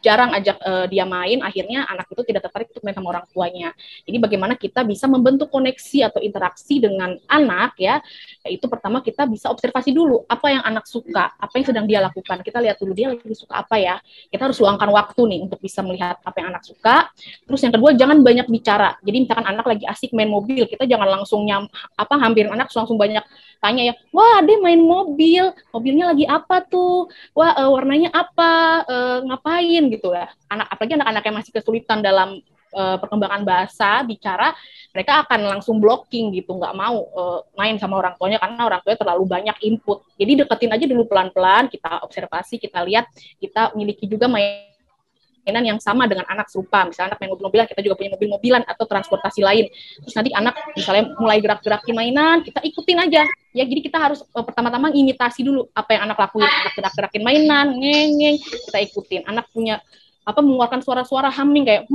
jarang ajak dia main, akhirnya anak itu tidak tertarik untuk main sama orang tuanya. Jadi bagaimana kita bisa membentuk koneksi atau interaksi dengan anak ya, yaitu pertama kita bisa observasi dulu apa yang anak suka, apa yang sedang dia lakukan. Kita lihat dulu dia lagi suka apa ya. Kita harus luangkan waktu nih untuk bisa melihat apa yang anak suka. Terus yang kedua, jangan banyak bicara. Jadi misalkan anak lagi asik main mobil, kita jangan langsung hampirin anak langsung banyak tanya ya, wah dia main mobil, mobilnya lagi apa tuh, wah warnanya apa, ngapain gitu ya. Apalagi anak-anak yang masih kesulitan dalam perkembangan bahasa, bicara, mereka akan langsung blocking gitu, nggak mau main sama orang tuanya karena orang tuanya terlalu banyak input. Jadi deketin aja dulu pelan-pelan, kita observasi, kita lihat, kita miliki juga mainan yang sama dengan anak serupa. Misalnya anak main mobil-mobilan, kita juga punya mobil-mobilan atau transportasi lain. Terus nanti anak misalnya mulai gerak-gerakin mainan, kita ikutin aja. Ya, jadi kita harus pertama-tama imitasi dulu apa yang anak lakuin. Anak gerak-gerakin mainan, ngeng-ngeng, kita ikutin. Anak punya mengeluarkan suara-suara humming kayak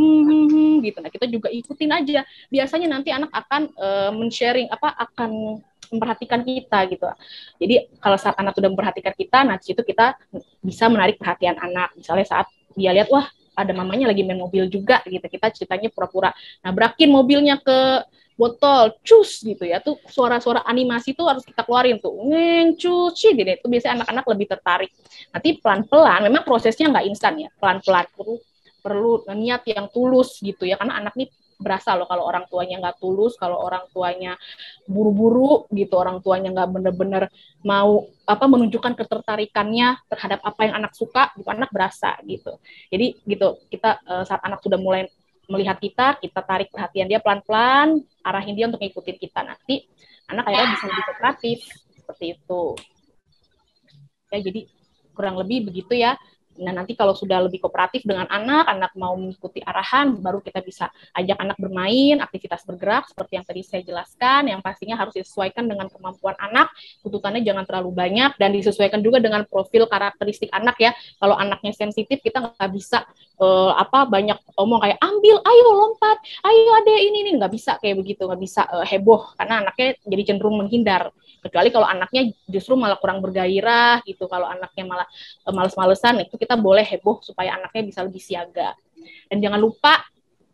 gitu. Nah, kita juga ikutin aja. Biasanya nanti anak akan men-sharing akan memperhatikan kita gitu. Jadi kalau saat anak sudah memperhatikan kita, nah di situ kita bisa menarik perhatian anak. Misalnya saat dia lihat, wah ada mamanya lagi main mobil juga gitu, kita ceritanya pura-pura nabrakin mobilnya ke botol, cus gitu ya, tuh suara-suara animasi tuh harus kita keluarin tuh, ngeng, cus, gitu, itu biasanya anak-anak lebih tertarik. Nanti pelan-pelan, memang prosesnya nggak instan ya, pelan-pelan, perlu niat yang tulus gitu ya, karena anak nih berasa loh kalau orang tuanya nggak tulus, kalau orang tuanya buru-buru gitu, orang tuanya nggak bener-bener mau menunjukkan ketertarikannya terhadap apa yang anak suka, gitu, anak berasa gitu. Jadi gitu, kita saat anak sudah mulai melihat kita tarik perhatian dia pelan-pelan, arahin dia untuk ngikutin kita, nanti anak akhirnya bisa lebih kooperatif seperti itu. Ya, jadi kurang lebih begitu ya. Nah, nanti kalau sudah lebih kooperatif dengan anak mau mengikuti arahan, baru kita bisa ajak anak bermain, aktivitas bergerak, seperti yang tadi saya jelaskan, yang pastinya harus disesuaikan dengan kemampuan anak, tuntutannya jangan terlalu banyak, dan disesuaikan juga dengan profil karakteristik anak ya. Kalau anaknya sensitif, kita nggak bisa banyak omong kayak, ambil, ayo lompat, ayo adek ini, nggak bisa kayak begitu, nggak bisa heboh, karena anaknya jadi cenderung menghindar. Kecuali kalau anaknya justru malah kurang bergairah gitu, kalau anaknya malah males-malesan, itu kita boleh heboh supaya anaknya bisa lebih siaga. Dan jangan lupa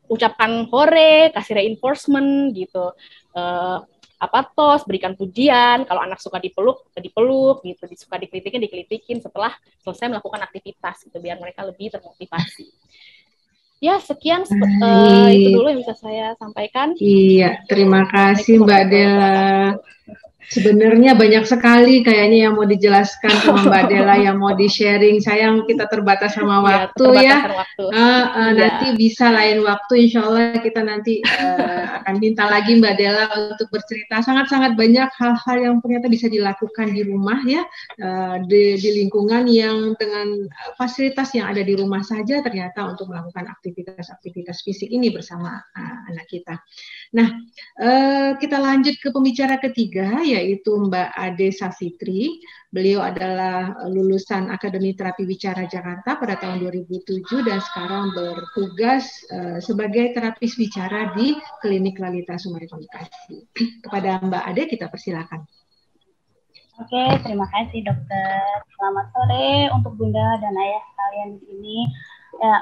ucapkan hore, kasih reinforcement gitu, tos, berikan pujian. Kalau anak suka dipeluk gitu, suka dikritikin setelah selesai melakukan aktivitas gitu, biar mereka lebih termotivasi. Ya, sekian itu dulu yang bisa saya sampaikan. Iya, terima kasih Mbak Della. Sebenarnya banyak sekali kayaknya yang mau dijelaskan sama Mbak Della, yang mau di-sharing. Sayang kita terbatas sama waktu ya. Nanti bisa lain waktu, insya Allah kita nanti akan minta lagi Mbak Della untuk bercerita. Sangat-sangat banyak hal-hal yang ternyata bisa dilakukan di rumah ya, di lingkungan yang dengan fasilitas yang ada di rumah saja ternyata untuk melakukan aktivitas fisik ini bersama anak kita. Nah, kita lanjut ke pembicara ketiga, yaitu Mbak Ade Safitri. Beliau adalah lulusan Akademi Terapi Bicara Jakarta pada tahun 2007 dan sekarang bertugas sebagai terapis bicara di Klinik Lalita Sumari Komunikasi. Kepada Mbak Ade kita persilakan. Oke, terima kasih dokter. Selamat sore untuk Bunda dan Ayah kalian di sini. Ya,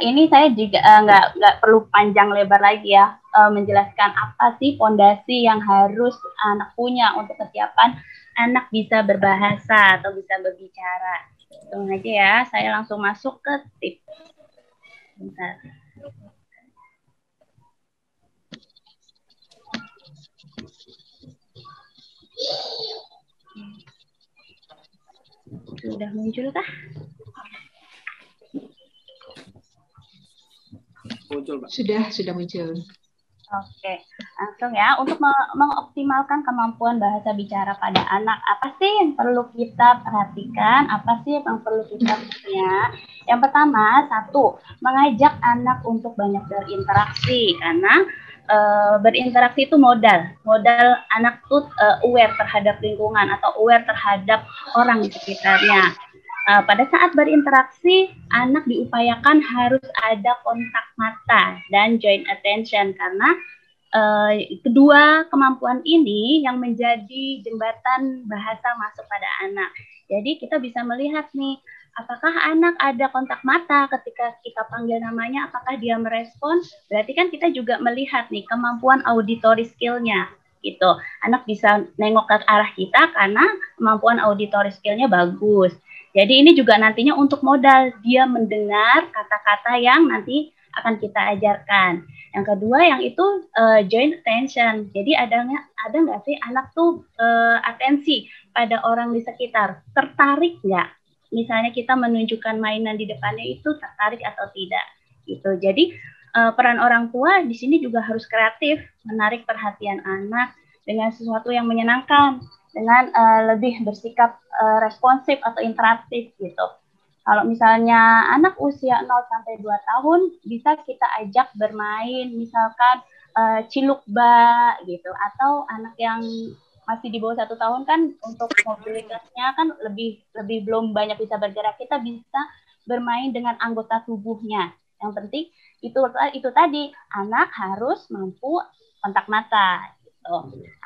ini saya juga nggak perlu panjang lebar lagi ya menjelaskan apa sih fondasi yang harus anak punya untuk kesiapan anak bisa berbahasa atau bisa berbicara. Tunggu aja ya, saya langsung masuk ke tips. Bentar. Sudah muncul kah? Muncul, Pak. Sudah muncul. Oke, langsung ya. Untuk mengoptimalkan kemampuan bahasa bicara pada anak, apa sih yang perlu kita perhatikan? Apa sih yang perlu kita punya? Yang pertama, satu, mengajak anak untuk banyak berinteraksi, karena berinteraksi itu modal anak tuh aware terhadap lingkungan atau aware terhadap orang di sekitarnya. Pada saat berinteraksi, anak diupayakan harus ada kontak mata dan joint attention karena kedua kemampuan ini yang menjadi jembatan bahasa masuk pada anak. Jadi kita bisa melihat nih, apakah anak ada kontak mata ketika kita panggil namanya, apakah dia merespon? Berarti kan kita juga melihat nih kemampuan auditory skill-nya. Gitu. Anak bisa nengok ke arah kita karena kemampuan auditory skill-nya bagus. Jadi ini juga nantinya untuk modal dia mendengar kata-kata yang nanti akan kita ajarkan. Yang kedua yang itu joint attention. Jadi ada nggak sih anak tuh atensi pada orang di sekitar, tertarik nggak? Misalnya kita menunjukkan mainan di depannya itu tertarik atau tidak. Gitu. Jadi peran orang tua di sini juga harus kreatif, menarik perhatian anak dengan sesuatu yang menyenangkan, dengan lebih bersikap responsif atau interaktif gitu. Kalau misalnya anak usia 0-2 tahun, bisa kita ajak bermain, misalkan cilukba gitu, atau anak yang masih di bawah 1 tahun kan untuk mobilitasnya kan lebih belum banyak bisa bergerak, kita bisa bermain dengan anggota tubuhnya. Yang penting itu tadi, anak harus mampu kontak mata.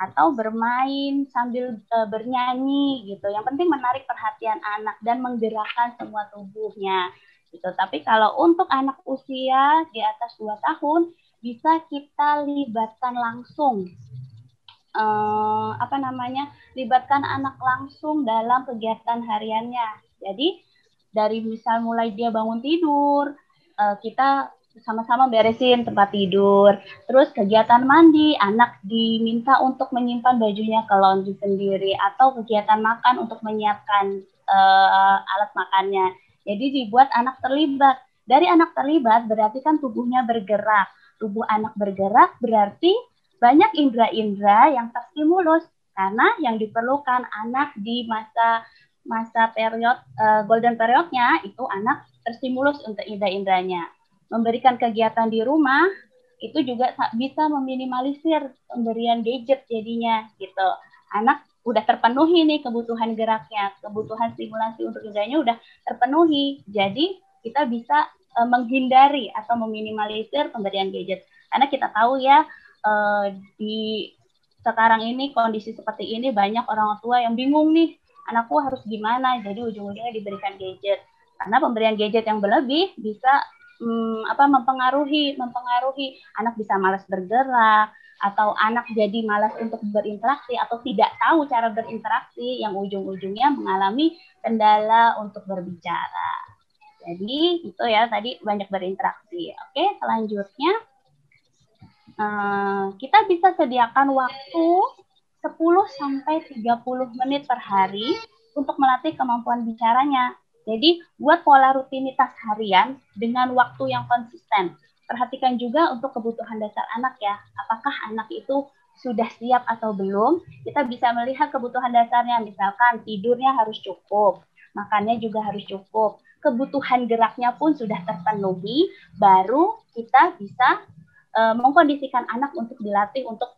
Atau bermain sambil bernyanyi gitu. Yang penting menarik perhatian anak dan menggerakkan semua tubuhnya gitu. Tapi kalau untuk anak usia di atas 2 tahun bisa kita libatkan langsung libatkan anak langsung dalam kegiatan hariannya. Jadi dari misal mulai dia bangun tidur, kita sama-sama beresin tempat tidur. Terus kegiatan mandi, anak diminta untuk menyimpan bajunya ke laundry sendiri, atau kegiatan makan untuk menyiapkan alat makannya. Jadi dibuat anak terlibat. Dari anak terlibat berarti kan tubuhnya bergerak. Tubuh anak bergerak berarti banyak indera-indera yang terstimulus, karena yang diperlukan anak di masa period golden periodnya itu anak terstimulus untuk indera-inderanya. Memberikan kegiatan di rumah itu juga bisa meminimalisir pemberian gadget jadinya gitu. Anak udah terpenuhi nih kebutuhan geraknya, kebutuhan stimulasi untuk inderanya udah terpenuhi. Jadi kita bisa menghindari atau meminimalisir pemberian gadget. Karena kita tahu ya di sekarang ini kondisi seperti ini banyak orang tua yang bingung nih, anakku harus gimana? Jadi ujung-ujungnya diberikan gadget. Karena pemberian gadget yang berlebih bisa mempengaruhi anak bisa malas bergerak, atau anak jadi malas untuk berinteraksi atau tidak tahu cara berinteraksi, yang ujung-ujungnya mengalami kendala untuk berbicara. Jadi itu ya tadi banyak berinteraksi. Oke, selanjutnya kita bisa sediakan waktu 10-30 menit per hari untuk melatih kemampuan bicaranya. Jadi, buat pola rutinitas harian dengan waktu yang konsisten. Perhatikan juga untuk kebutuhan dasar anak ya. Apakah anak itu sudah siap atau belum? Kita bisa melihat kebutuhan dasarnya. Misalkan tidurnya harus cukup, makannya juga harus cukup. Kebutuhan geraknya pun sudah terpenuhi, baru kita bisa mengkondisikan anak untuk dilatih untuk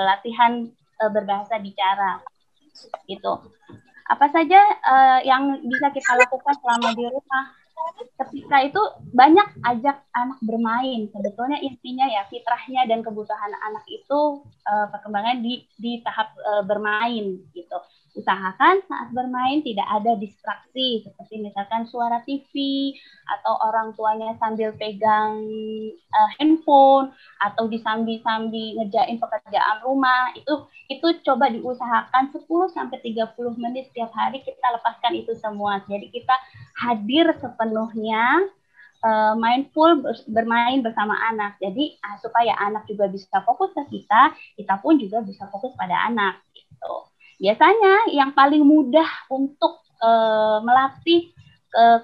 latihan berbahasa bicara. Gitu. Apa saja yang bisa kita lakukan selama di rumah? Ketika itu banyak ajak anak bermain. Sebetulnya intinya ya fitrahnya dan kebutuhan anak itu perkembangan di tahap bermain gitu. Usahakan saat bermain tidak ada distraksi seperti misalkan suara TV atau orang tuanya sambil pegang handphone atau disambi-sambi ngerjain pekerjaan rumah. Itu coba diusahakan 10-30 menit setiap hari kita lepaskan itu semua. Jadi kita hadir sepenuhnya mindful bermain bersama anak. Jadi supaya anak juga bisa fokus ke kita pun juga bisa fokus pada anak gitu. Biasanya yang paling mudah untuk melatih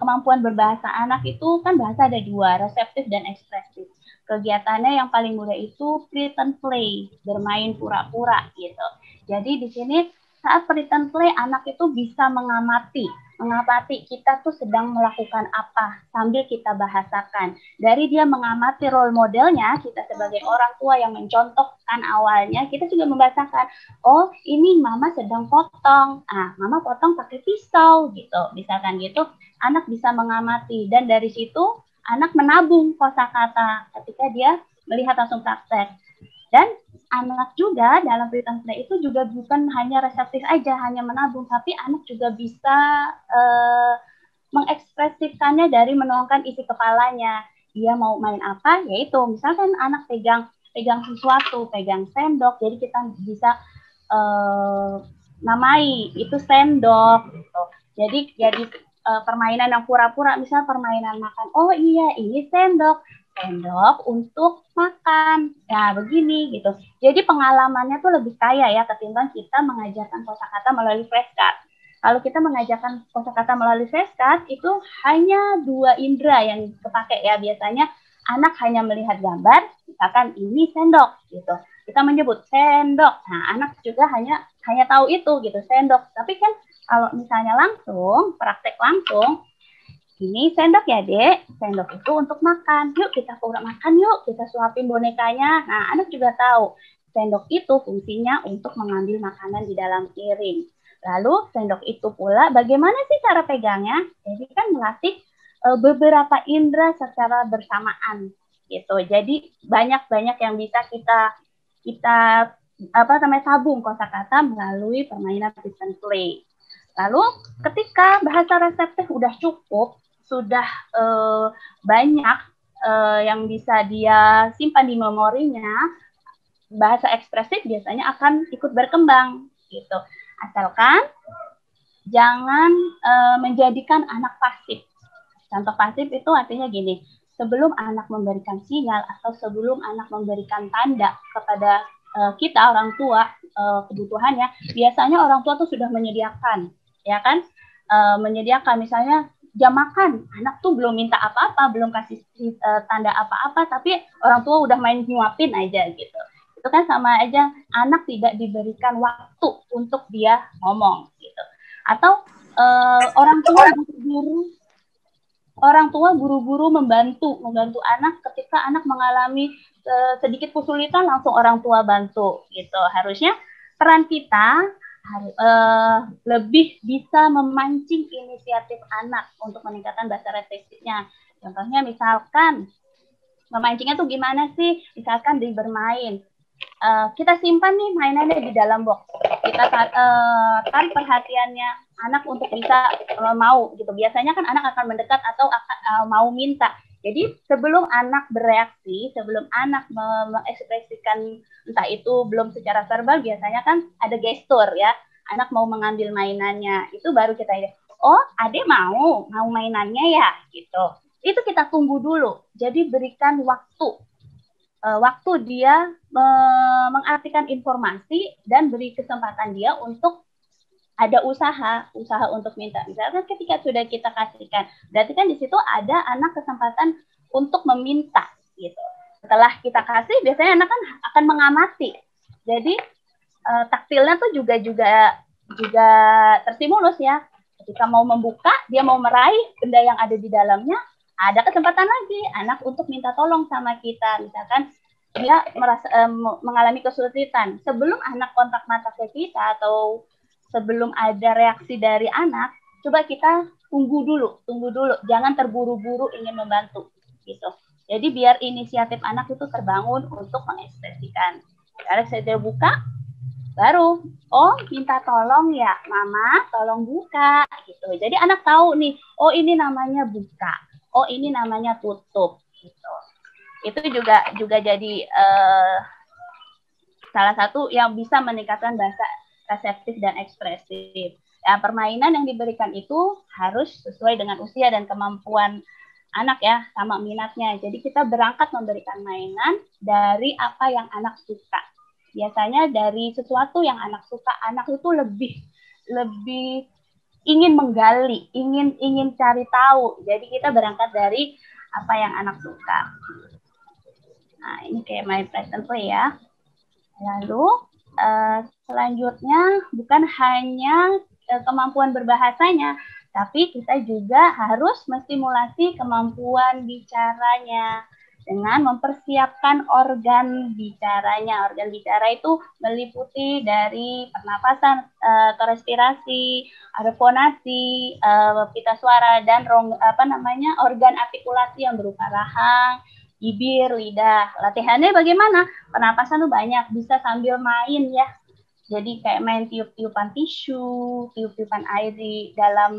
kemampuan berbahasa anak itu kan bahasa ada 2, reseptif dan ekspresif. Kegiatannya yang paling mudah itu pretend play, bermain pura-pura gitu. Jadi di sini saat pretend play anak itu bisa mengamati kita tuh sedang melakukan apa sambil kita bahasakan. Dari dia mengamati role modelnya, kita sebagai orang tua yang mencontohkan awalnya, kita juga membahasakan, oh ini mama sedang potong, mama potong pakai pisau gitu, misalkan gitu, anak bisa mengamati dan dari situ anak menabung kosakata ketika dia melihat langsung praktek. Dan anak juga dalam pretend play itu juga bukan hanya reseptif aja, hanya menabung, tapi anak juga bisa mengekspresikannya dari menuangkan isi kepalanya. Dia mau main apa, yaitu misalkan anak pegang sesuatu, pegang sendok, jadi kita bisa namai itu sendok. Gitu. Jadi permainan yang pura-pura, misal permainan makan, oh iya ini sendok untuk makan, ya begini gitu. Jadi pengalamannya tuh lebih kaya ya ketimbang kita mengajarkan kosakata melalui flashcard. Kalau kita mengajarkan kosakata melalui flashcard itu hanya 2 indera yang kepake ya, biasanya anak hanya melihat gambar, misalkan ini sendok gitu. Kita menyebut sendok. Nah, anak juga hanya tahu itu gitu, sendok. Tapi kan kalau misalnya langsung praktek langsung, ini sendok ya dek, sendok itu untuk makan. Yuk kita makan yuk, kita suapin bonekanya. Nah anak juga tahu, sendok itu fungsinya untuk mengambil makanan di dalam piring. Lalu sendok itu pula bagaimana sih cara pegangnya? Jadi kan melatih beberapa indera secara bersamaan gitu. Jadi banyak yang bisa kita tabung kosakata melalui permainan pretend play. Lalu ketika bahasa reseptif udah cukup, sudah banyak yang bisa dia simpan di memorinya, bahasa ekspresif biasanya akan ikut berkembang gitu. Asalkan jangan menjadikan anak pasif. Contoh pasif itu artinya gini, sebelum anak memberikan sinyal atau sebelum anak memberikan tanda kepada kita orang tua kebutuhannya, biasanya orang tua tuh sudah menyediakan, ya kan? Menyediakan misalnya jam makan, anak tuh belum minta apa-apa, belum kasih tanda apa-apa, tapi orang tua udah main nyuapin aja gitu. Itu kan sama aja anak tidak diberikan waktu untuk dia ngomong gitu. Atau orang tua buru-buru membantu anak ketika anak mengalami sedikit kesulitan, langsung orang tua bantu gitu. Harusnya peran kita lebih bisa memancing inisiatif anak untuk meningkatkan bahasa reseptifnya. Contohnya misalkan memancingnya tuh gimana sih? Misalkan di bermain, kita simpan nih mainannya di dalam box. Kita tarik perhatiannya anak untuk bisa mau gitu. Biasanya kan anak akan mendekat atau mau minta. Jadi sebelum anak bereaksi, sebelum anak mengekspresikan entah itu belum secara verbal, biasanya kan ada gestur ya. Anak mau mengambil mainannya, itu baru kita lihat. Oh, adek mau mainannya ya, gitu. Itu kita tunggu dulu. Jadi berikan waktu dia mengartikan informasi dan beri kesempatan dia untuk ada usaha untuk minta. Misalkan ketika sudah kita kasihkan, berarti kan di situ ada anak kesempatan untuk meminta gitu. Setelah kita kasih, biasanya anak kan akan mengamati. Jadi taktilnya tuh juga terstimulus ya. Ketika mau membuka, dia mau meraih benda yang ada di dalamnya, ada kesempatan lagi anak untuk minta tolong sama kita. Misalkan dia mengalami kesulitan. Sebelum anak kontak mata ke kita atau sebelum ada reaksi dari anak, coba kita tunggu dulu, jangan terburu-buru ingin membantu, gitu. Jadi biar inisiatif anak itu terbangun untuk mengekspresikan. Kalau saya buka, baru, oh minta tolong ya, mama, tolong buka, gitu. Jadi anak tahu nih, oh ini namanya buka, oh ini namanya tutup, gitu. Itu juga jadi salah satu yang bisa meningkatkan bahasa reseptif dan ekspresif. Ya, permainan yang diberikan itu harus sesuai dengan usia dan kemampuan anak ya, sama minatnya. Jadi kita berangkat memberikan mainan dari apa yang anak suka. Biasanya dari sesuatu yang anak suka, anak itu lebih ingin menggali, ingin cari tahu. Jadi kita berangkat dari apa yang anak suka. Nah, ini kayak my present play ya. Lalu selanjutnya bukan hanya kemampuan berbahasanya, tapi kita juga harus menstimulasi kemampuan bicaranya dengan mempersiapkan organ bicaranya. Organ bicara itu meliputi dari pernapasan, atau respirasi, ada fonasi, pita suara, dan organ artikulasi yang berupa rahang, bibir, lidah. Latihannya bagaimana? Pernapasan tuh banyak, bisa sambil main ya. Jadi kayak main tiup-tiupan tisu, tiup-tiupan air di dalam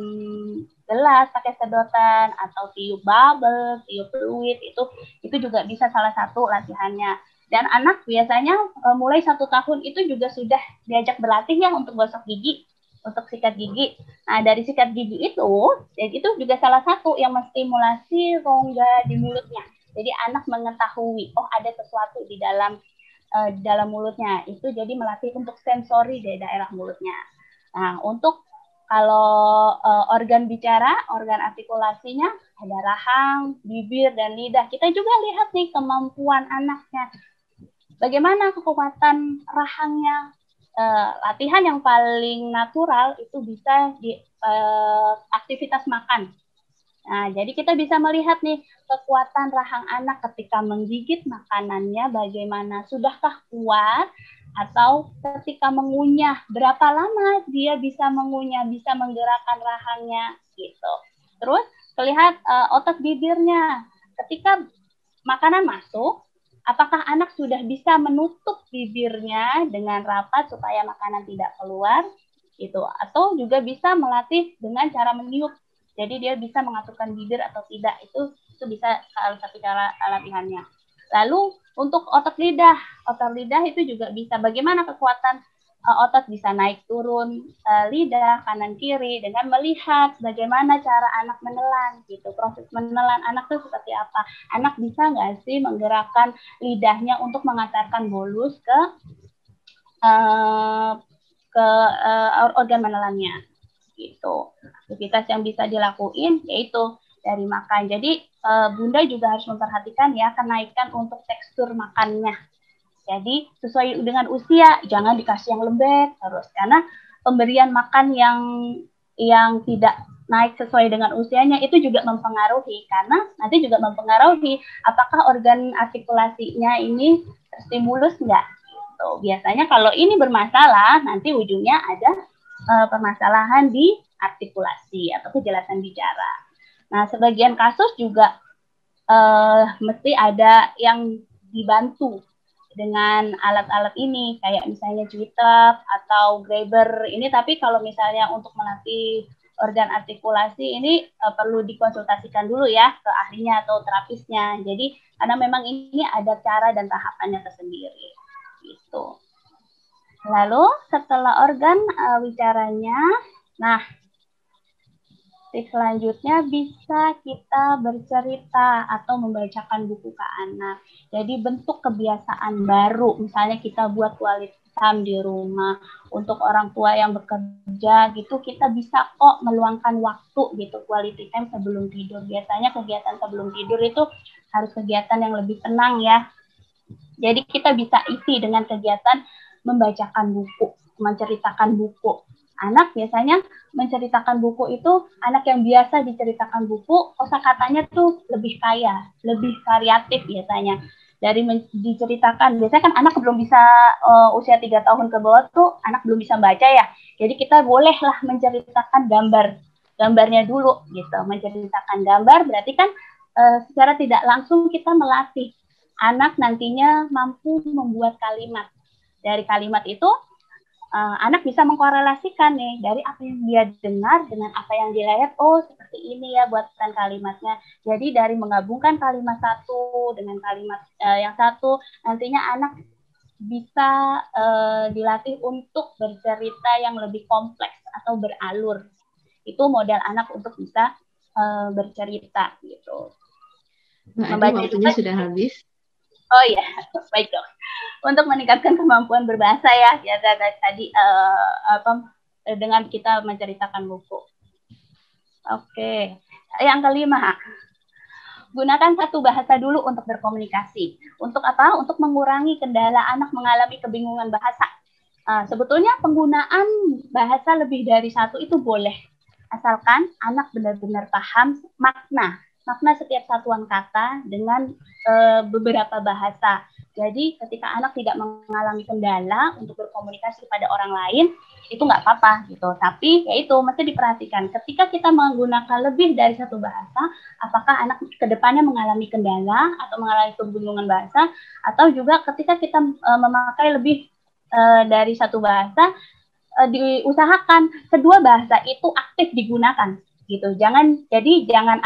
gelas pakai sedotan, atau tiup bubble, tiup fluid, itu juga bisa salah satu latihannya. Dan anak biasanya mulai 1 tahun itu juga sudah diajak berlatih ya untuk gosok gigi, untuk sikat gigi. Nah, dari sikat gigi itu juga salah satu yang menstimulasi rongga di mulutnya. Jadi anak mengetahui, oh ada sesuatu di dalam mulutnya. Itu jadi melatih untuk sensori di daerah mulutnya. Nah, untuk kalau organ bicara, organ artikulasinya ada rahang, bibir, dan lidah. Kita juga lihat nih kemampuan anaknya. Bagaimana kekuatan rahangnya. Latihan yang paling natural itu bisa di aktivitas makan. Nah, jadi kita bisa melihat nih kekuatan rahang anak ketika menggigit makanannya bagaimana, sudahkah kuat, atau ketika mengunyah berapa lama dia bisa mengunyah, bisa menggerakkan rahangnya gitu. Terus terlihat otot bibirnya ketika makanan masuk, apakah anak sudah bisa menutup bibirnya dengan rapat supaya makanan tidak keluar gitu, atau juga bisa melatih dengan cara meniup. Jadi dia bisa mengaturkan bibir atau tidak, itu bisa salah satu cara latihannya. Lalu untuk otot lidah itu juga bisa bagaimana kekuatan otot bisa naik turun lidah kanan kiri dengan melihat bagaimana cara anak menelan gitu. Proses menelan anak itu seperti apa? Anak bisa nggak sih menggerakkan lidahnya untuk mengantarkan bolus ke organ menelannya? Gitu. Aktivitas yang bisa dilakuin yaitu dari makan. Jadi Bunda juga harus memperhatikan ya kenaikan untuk tekstur makannya. Jadi sesuai dengan usia, jangan dikasih yang lembek terus, karena pemberian makan yang tidak naik sesuai dengan usianya itu juga mempengaruhi, karena nanti juga mempengaruhi apakah organ artikulasinya ini terstimulus enggak. Gitu. Biasanya kalau ini bermasalah, nanti ujungnya ada permasalahan di artikulasi atau kejelasan bicara. Nah, sebagian kasus juga mesti ada yang dibantu dengan alat-alat ini, kayak misalnya Jwitep atau Graeber ini. Tapi kalau misalnya untuk melatih organ artikulasi ini perlu dikonsultasikan dulu ya ke ahlinya atau terapisnya. Jadi karena memang ini ada cara dan tahapannya tersendiri. Gitu. Lalu setelah organ bicaranya, nah tips selanjutnya bisa kita bercerita atau membacakan buku ke anak. Jadi bentuk kebiasaan baru, misalnya kita buat quality time di rumah. Untuk orang tua yang bekerja gitu, kita bisa kok meluangkan waktu gitu, quality time sebelum tidur. Biasanya kegiatan sebelum tidur itu harus kegiatan yang lebih tenang ya. Jadi kita bisa isi dengan kegiatan membacakan buku, menceritakan buku. Anak biasanya menceritakan buku itu, anak yang biasa diceritakan buku, kosakatanya tuh lebih kaya, lebih variatif biasanya. Dari diceritakan, biasanya kan anak belum bisa usia 3 tahun ke bawah tuh, anak belum bisa baca ya. Jadi kita bolehlah menceritakan gambarnya dulu gitu. Menceritakan gambar berarti kan secara tidak langsung kita melatih anak nantinya mampu membuat kalimat. Dari kalimat itu, anak bisa mengkorelasikan nih, dari apa yang dia dengar dengan apa yang dia lihat, oh seperti ini ya buatan kalimatnya. Jadi dari menggabungkan kalimat satu dengan kalimat yang satu, nantinya anak bisa dilatih untuk bercerita yang lebih kompleks atau beralur. Itu modal anak untuk bisa bercerita gitu. Membaca waktunya sudah habis. Oh iya, baik dok. Untuk meningkatkan kemampuan berbahasa ya tadi dengan kita menceritakan buku. Oke, yang kelima, gunakan satu bahasa dulu untuk berkomunikasi. Untuk apa? Untuk mengurangi kendala anak mengalami kebingungan bahasa. Sebetulnya penggunaan bahasa lebih dari satu itu boleh, asalkan anak benar-benar paham makna setiap satuan kata dengan beberapa bahasa. Jadi ketika anak tidak mengalami kendala untuk berkomunikasi kepada orang lain, itu nggak apa-apa gitu. Tapi ya itu mesti diperhatikan. Ketika kita menggunakan lebih dari satu bahasa, apakah anak kedepannya mengalami kendala atau mengalami kebingungan bahasa, atau juga ketika kita memakai lebih dari satu bahasa, diusahakan kedua bahasa itu aktif digunakan gitu. Jangan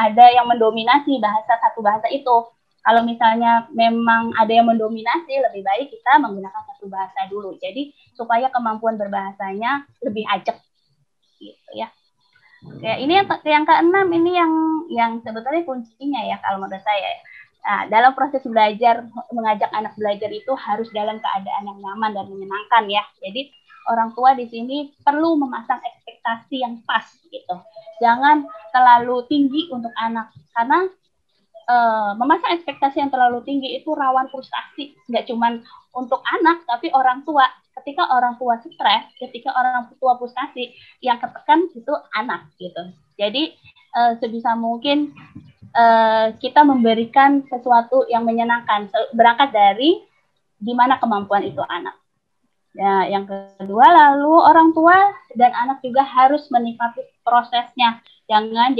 ada yang mendominasi satu bahasa itu. Kalau misalnya memang ada yang mendominasi, lebih baik kita menggunakan satu bahasa dulu. Jadi supaya kemampuan berbahasanya lebih ajak gitu ya. Oke, ini yang keenam, ini yang sebetulnya kuncinya ya kalau menurut saya. Nah, dalam proses belajar, mengajak anak belajar itu harus dalam keadaan yang nyaman dan menyenangkan ya. Jadi orang tua di sini perlu memasang ekspektasi yang pas gitu. Jangan terlalu tinggi untuk anak, karena memasang ekspektasi yang terlalu tinggi itu rawan frustasi, nggak cuma untuk anak tapi orang tua. Ketika orang tua stres, ketika orang tua frustasi, yang ketekan itu anak gitu. Jadi sebisa mungkin kita memberikan sesuatu yang menyenangkan, berangkat dari di mana kemampuan itu anak. Ya, yang kedua, lalu orang tua dan anak juga harus menikmati prosesnya. Jangan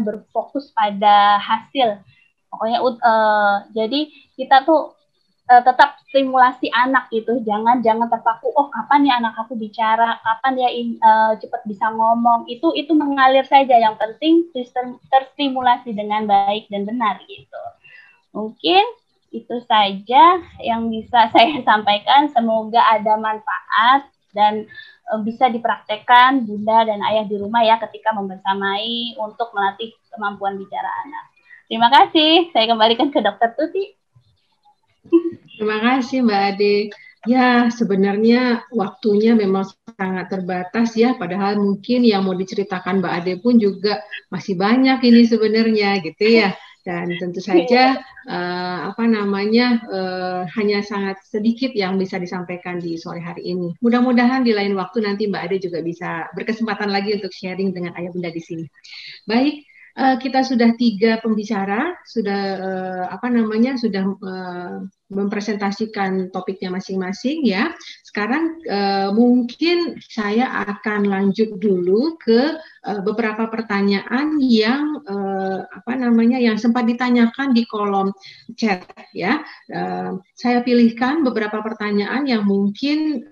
berfokus pada hasil. Pokoknya jadi kita tuh tetap stimulasi anak gitu. Jangan terpaku, oh kapan ya anak aku bicara, kapan dia cepat bisa ngomong. Itu mengalir saja. Yang penting terstimulasi dengan baik dan benar gitu. Mungkin itu saja yang bisa saya sampaikan. Semoga ada manfaat dan bisa dipraktekkan Bunda dan Ayah di rumah ya ketika membersamai untuk melatih kemampuan bicara anak. Terima kasih. Saya kembalikan ke Dr. Tuti. Terima kasih Mbak Ade. Ya, sebenarnya waktunya memang sangat terbatas ya, padahal mungkin yang mau diceritakan Mbak Ade pun juga masih banyak ini sebenarnya gitu ya. Dan tentu saja hanya sangat sedikit yang bisa disampaikan di sore hari ini. Mudah-mudahan di lain waktu nanti Mbak Ade juga bisa berkesempatan lagi untuk sharing dengan Ayah Bunda di sini. Baik. Kita sudah 3 pembicara, sudah mempresentasikan topiknya masing-masing ya. Sekarang mungkin saya akan lanjut dulu ke beberapa pertanyaan yang yang sempat ditanyakan di kolom chat ya. Saya pilihkan beberapa pertanyaan yang mungkin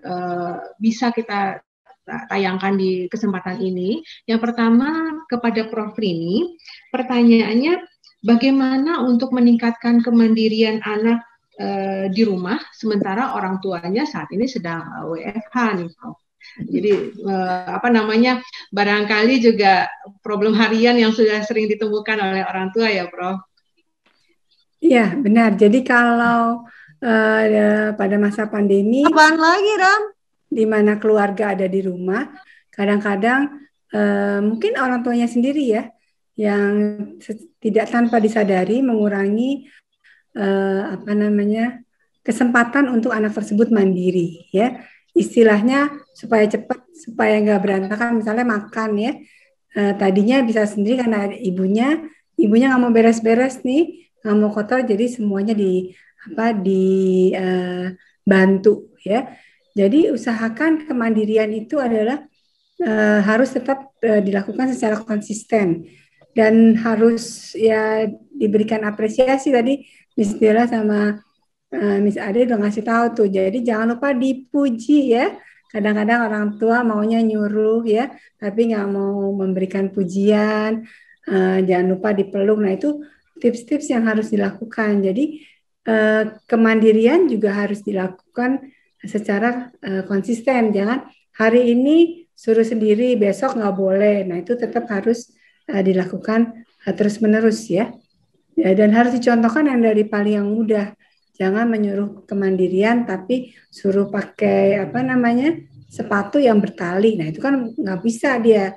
bisa kita tayangkan di kesempatan ini. Yang pertama kepada Prof. Rini, pertanyaannya bagaimana untuk meningkatkan kemandirian anak di rumah sementara orang tuanya saat ini sedang WFH nih Prof. Jadi barangkali juga problem harian yang sudah sering ditemukan oleh orang tua ya Prof. Iya benar. Jadi kalau pada masa pandemi, apaan lagi Ram? Di mana keluarga ada di rumah, kadang-kadang mungkin orang tuanya sendiri ya yang tidak tanpa disadari mengurangi kesempatan untuk anak tersebut mandiri ya. Istilahnya supaya cepat, supaya nggak berantakan, misalnya makan ya, tadinya bisa sendiri karena ibunya nggak mau beres-beres nih, nggak mau kotor, jadi semuanya dibantu ya. Jadi usahakan kemandirian itu adalah harus tetap dilakukan secara konsisten dan harus ya diberikan apresiasi. Tadi Miss Dela sama Miss Ade udah ngasih tahu tuh. Jadi jangan lupa dipuji ya. Kadang-kadang orang tua maunya nyuruh ya, tapi nggak mau memberikan pujian. Jangan lupa dipeluk. Nah itu tips-tips yang harus dilakukan. Jadi kemandirian juga harus dilakukan secara konsisten. Jangan hari ini suruh sendiri, besok nggak boleh. Nah itu tetap harus dilakukan terus-menerus ya. Dan harus dicontohkan yang dari paling yang mudah. Jangan menyuruh kemandirian tapi suruh pakai sepatu yang bertali. Nah itu kan nggak bisa dia.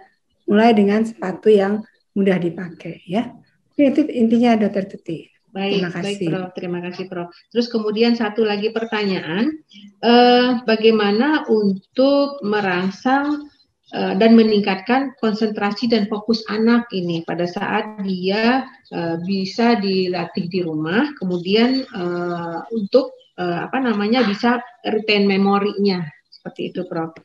Mulai dengan sepatu yang mudah dipakai ya. Itu intinya Dr. Tuti. Terima Baik, kasih. Prof. Terima kasih, Prof. Terus kemudian satu lagi pertanyaan, bagaimana untuk merangsang dan meningkatkan konsentrasi dan fokus anak ini pada saat dia bisa dilatih di rumah, kemudian untuk bisa retain memorinya seperti itu, Prof.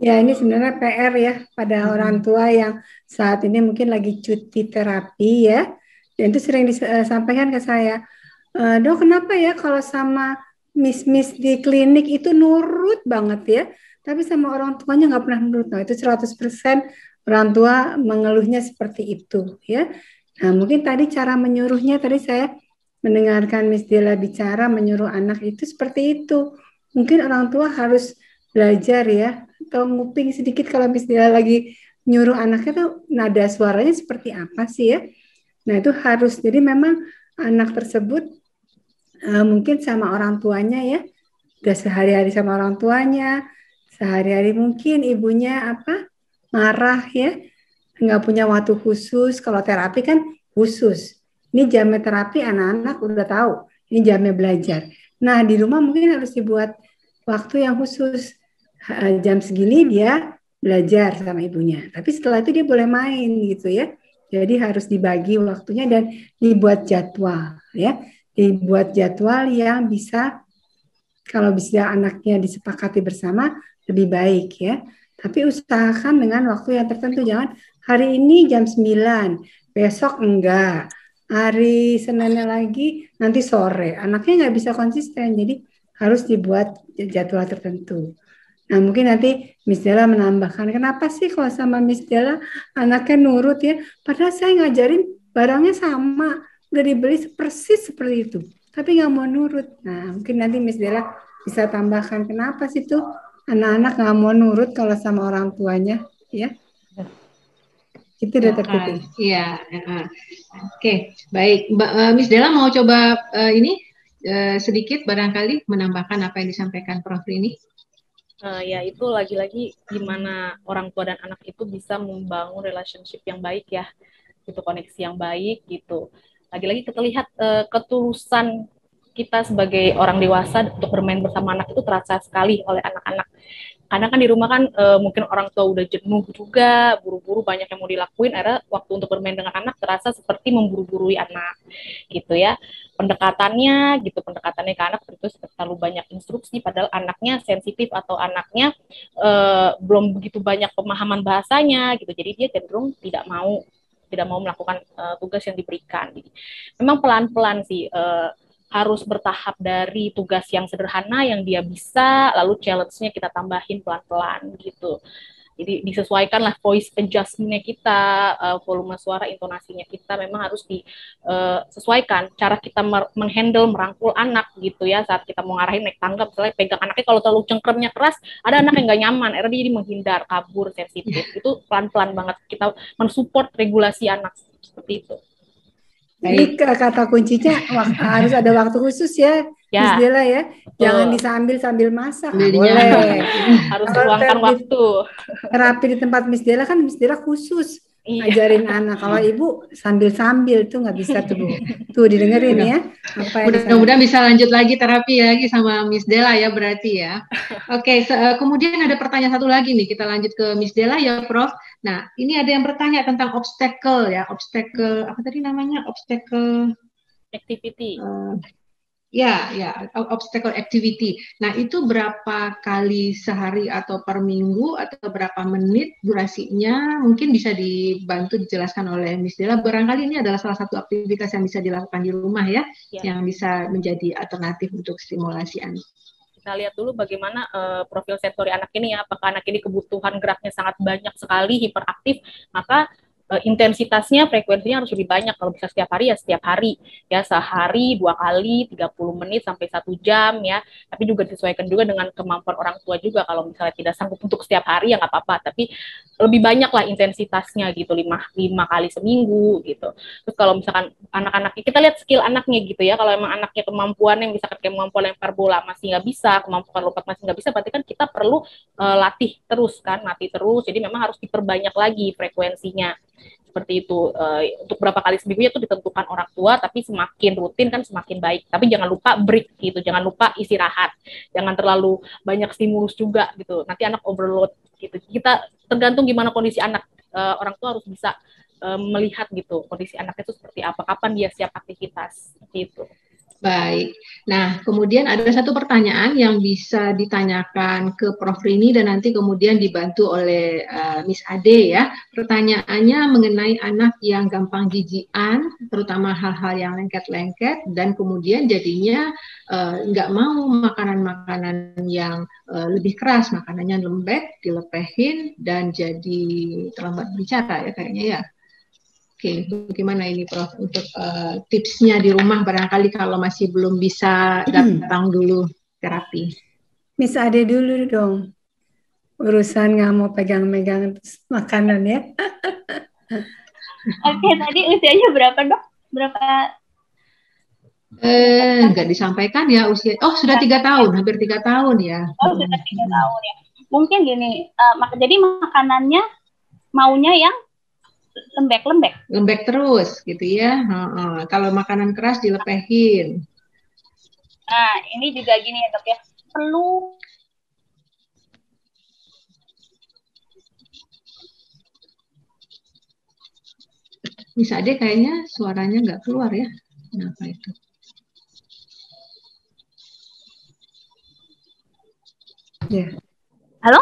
Ya, ini sebenarnya PR ya pada orang tua yang saat ini mungkin lagi cuti terapi ya. Dan itu sering disampaikan ke saya, Dok, kenapa ya kalau sama miss-miss di klinik itu nurut banget ya, tapi sama orang tuanya nggak pernah nurut. Nah, itu 100% orang tua mengeluhnya seperti itu ya. Nah, mungkin tadi cara menyuruhnya, tadi saya mendengarkan Miss Dela bicara menyuruh anak itu seperti itu. Mungkin orang tua harus belajar ya, atau nguping sedikit kalau Miss Dela lagi nyuruh anaknya tuh nada suaranya seperti apa sih ya. Nah, itu harus, jadi memang anak tersebut mungkin sama orang tuanya ya, udah sehari-hari sama orang tuanya, sehari-hari mungkin ibunya marah ya, nggak punya waktu khusus. Kalau terapi kan khusus. Ini jamnya terapi, anak-anak udah tahu, ini jamnya belajar. Nah, di rumah mungkin harus dibuat waktu yang khusus. Jam segini dia belajar sama ibunya. Tapi setelah itu dia boleh main gitu ya. Jadi harus dibagi waktunya dan dibuat jadwal ya. Dibuat jadwal yang bisa, kalau bisa anaknya disepakati bersama lebih baik ya. Tapi usahakan dengan waktu yang tertentu. Jangan hari ini jam 9, besok enggak. Hari Seninnya lagi, nanti sore. Anaknya nggak bisa konsisten. Jadi harus dibuat jadwal tertentu. Nah, mungkin nanti Miss Della menambahkan, kenapa sih kalau sama Miss Della anaknya nurut ya? Padahal saya ngajarin barangnya sama, udah dibeli persis seperti itu, tapi nggak mau nurut. Nah, mungkin nanti Miss Della bisa tambahkan, kenapa sih tuh anak-anak nggak mau nurut kalau sama orang tuanya, ya? Itu udah tertutup. Iya. Oke, baik. Miss Della mau coba sedikit barangkali menambahkan apa yang disampaikan Prof. ini. Ya itu lagi-lagi gimana orang tua dan anak itu bisa membangun relationship yang baik ya, gitu, koneksi yang baik gitu. Lagi-lagi kita lihat ketulusan kita sebagai orang dewasa untuk bermain bersama anak itu terasa sekali oleh anak-anak. Karena kan di rumah kan mungkin orang tua udah jenuh juga, buru-buru banyak yang mau dilakuin, akhirnya waktu untuk bermain dengan anak terasa seperti memburu-burui anak, gitu ya. Pendekatannya ke anak tentu terlalu banyak instruksi, padahal anaknya sensitif atau anaknya belum begitu banyak pemahaman bahasanya, gitu. Jadi dia cenderung tidak mau melakukan tugas yang diberikan. Jadi, memang pelan-pelan sih. Harus bertahap dari tugas yang sederhana yang dia bisa, lalu challenge-nya kita tambahin pelan-pelan gitu. Jadi disesuaikan lah voice adjustment-nya kita, volume suara, intonasinya kita memang harus disesuaikan. Cara kita menghandle, merangkul anak gitu ya, saat kita mau ngarahin naik tangga, misalnya pegang anaknya, kalau terlalu cengkremnya keras, ada anak yang nggak nyaman, akhirnya dia jadi menghindar, kabur, sensitif. Itu pelan-pelan banget kita mensupport regulasi anak seperti itu. Jadi kata kuncinya harus ada waktu khusus ya, Miss Della ya. Jangan disambil sambil masak, boleh. Harus luangkan waktu. Terapi di tempat Miss Della kan Miss Della khusus ngajarin anak. Kalau ibu sambil-sambil tuh nggak bisa tuh. Tuh didengerin ya. Mudah-mudahan bisa lanjut lagi terapi lagi sama Miss Della ya berarti ya. Oke, kemudian ada pertanyaan satu lagi nih, kita lanjut ke Miss Della ya, Prof. Nah, ini ada yang bertanya tentang obstacle ya, apa tadi namanya, obstacle activity. Ya, obstacle activity. Nah, itu berapa kali sehari atau per minggu atau berapa menit durasinya? Mungkin bisa dibantu dijelaskan oleh Miss Della. Barangkali ini adalah salah satu aktivitas yang bisa dilakukan di rumah ya, yang bisa menjadi alternatif untuk stimulasi anak. Kita lihat dulu bagaimana profil sensori anak ini ya. Apakah anak ini kebutuhan geraknya sangat banyak sekali, hiperaktif, maka intensitasnya, frekuensinya harus lebih banyak. Kalau bisa setiap hari ya setiap hari ya, sehari 2 kali 30 menit sampai 1 jam ya. Tapi juga disesuaikan juga dengan kemampuan orang tua juga. Kalau misalnya tidak sanggup untuk setiap hari ya nggak apa-apa, tapi lebih banyak lah intensitasnya gitu, 5 kali seminggu gitu. Terus kalau misalkan anak-anaknya, kita lihat skill anaknya gitu ya. Kalau emang anaknya kemampuannya misalkan kemampuan lempar bola masih nggak bisa, kemampuan lompat masih nggak bisa, berarti kan kita perlu latih terus. Jadi memang harus diperbanyak lagi frekuensinya. seperti itu. Untuk berapa kali seminggunya itu ditentukan orang tua, tapi semakin rutin kan semakin baik. Tapi jangan lupa break gitu, jangan lupa istirahat, jangan terlalu banyak stimulus juga gitu. Nanti anak overload gitu. Kita tergantung gimana kondisi anak. Orang tua harus bisa melihat gitu kondisi anaknya itu seperti apa, kapan dia siap aktivitas gitu. Baik. Nah, kemudian ada satu pertanyaan yang bisa ditanyakan ke Prof. Rini dan nanti kemudian dibantu oleh Miss Ade ya. Pertanyaannya mengenai anak yang gampang jijian, terutama hal-hal yang lengket-lengket, dan kemudian jadinya nggak mau makanan-makanan yang lebih keras, makanannya lembek, dilepehin, dan jadi terlambat bicara ya kayaknya ya. Oke, bagaimana ini Prof untuk tipsnya di rumah barangkali kalau masih belum bisa datang dulu terapi? Miss Ade dulu dong. Urusan nggak mau pegang-megang makanan ya. Oke, tadi usianya berapa dok? Berapa? Nggak disampaikan ya usia. Oh, sudah 3 tahun, hampir 3 tahun ya. Oh, sudah 3 tahun ya. Mungkin gini, jadi makanannya maunya yang lembek-lembek. Lembek terus gitu ya. Kalau makanan keras dilepehin. Nah, ini juga gini ya dok ya. Perlu Miss Ade kayaknya suaranya nggak keluar ya. Kenapa itu? Ya. Halo?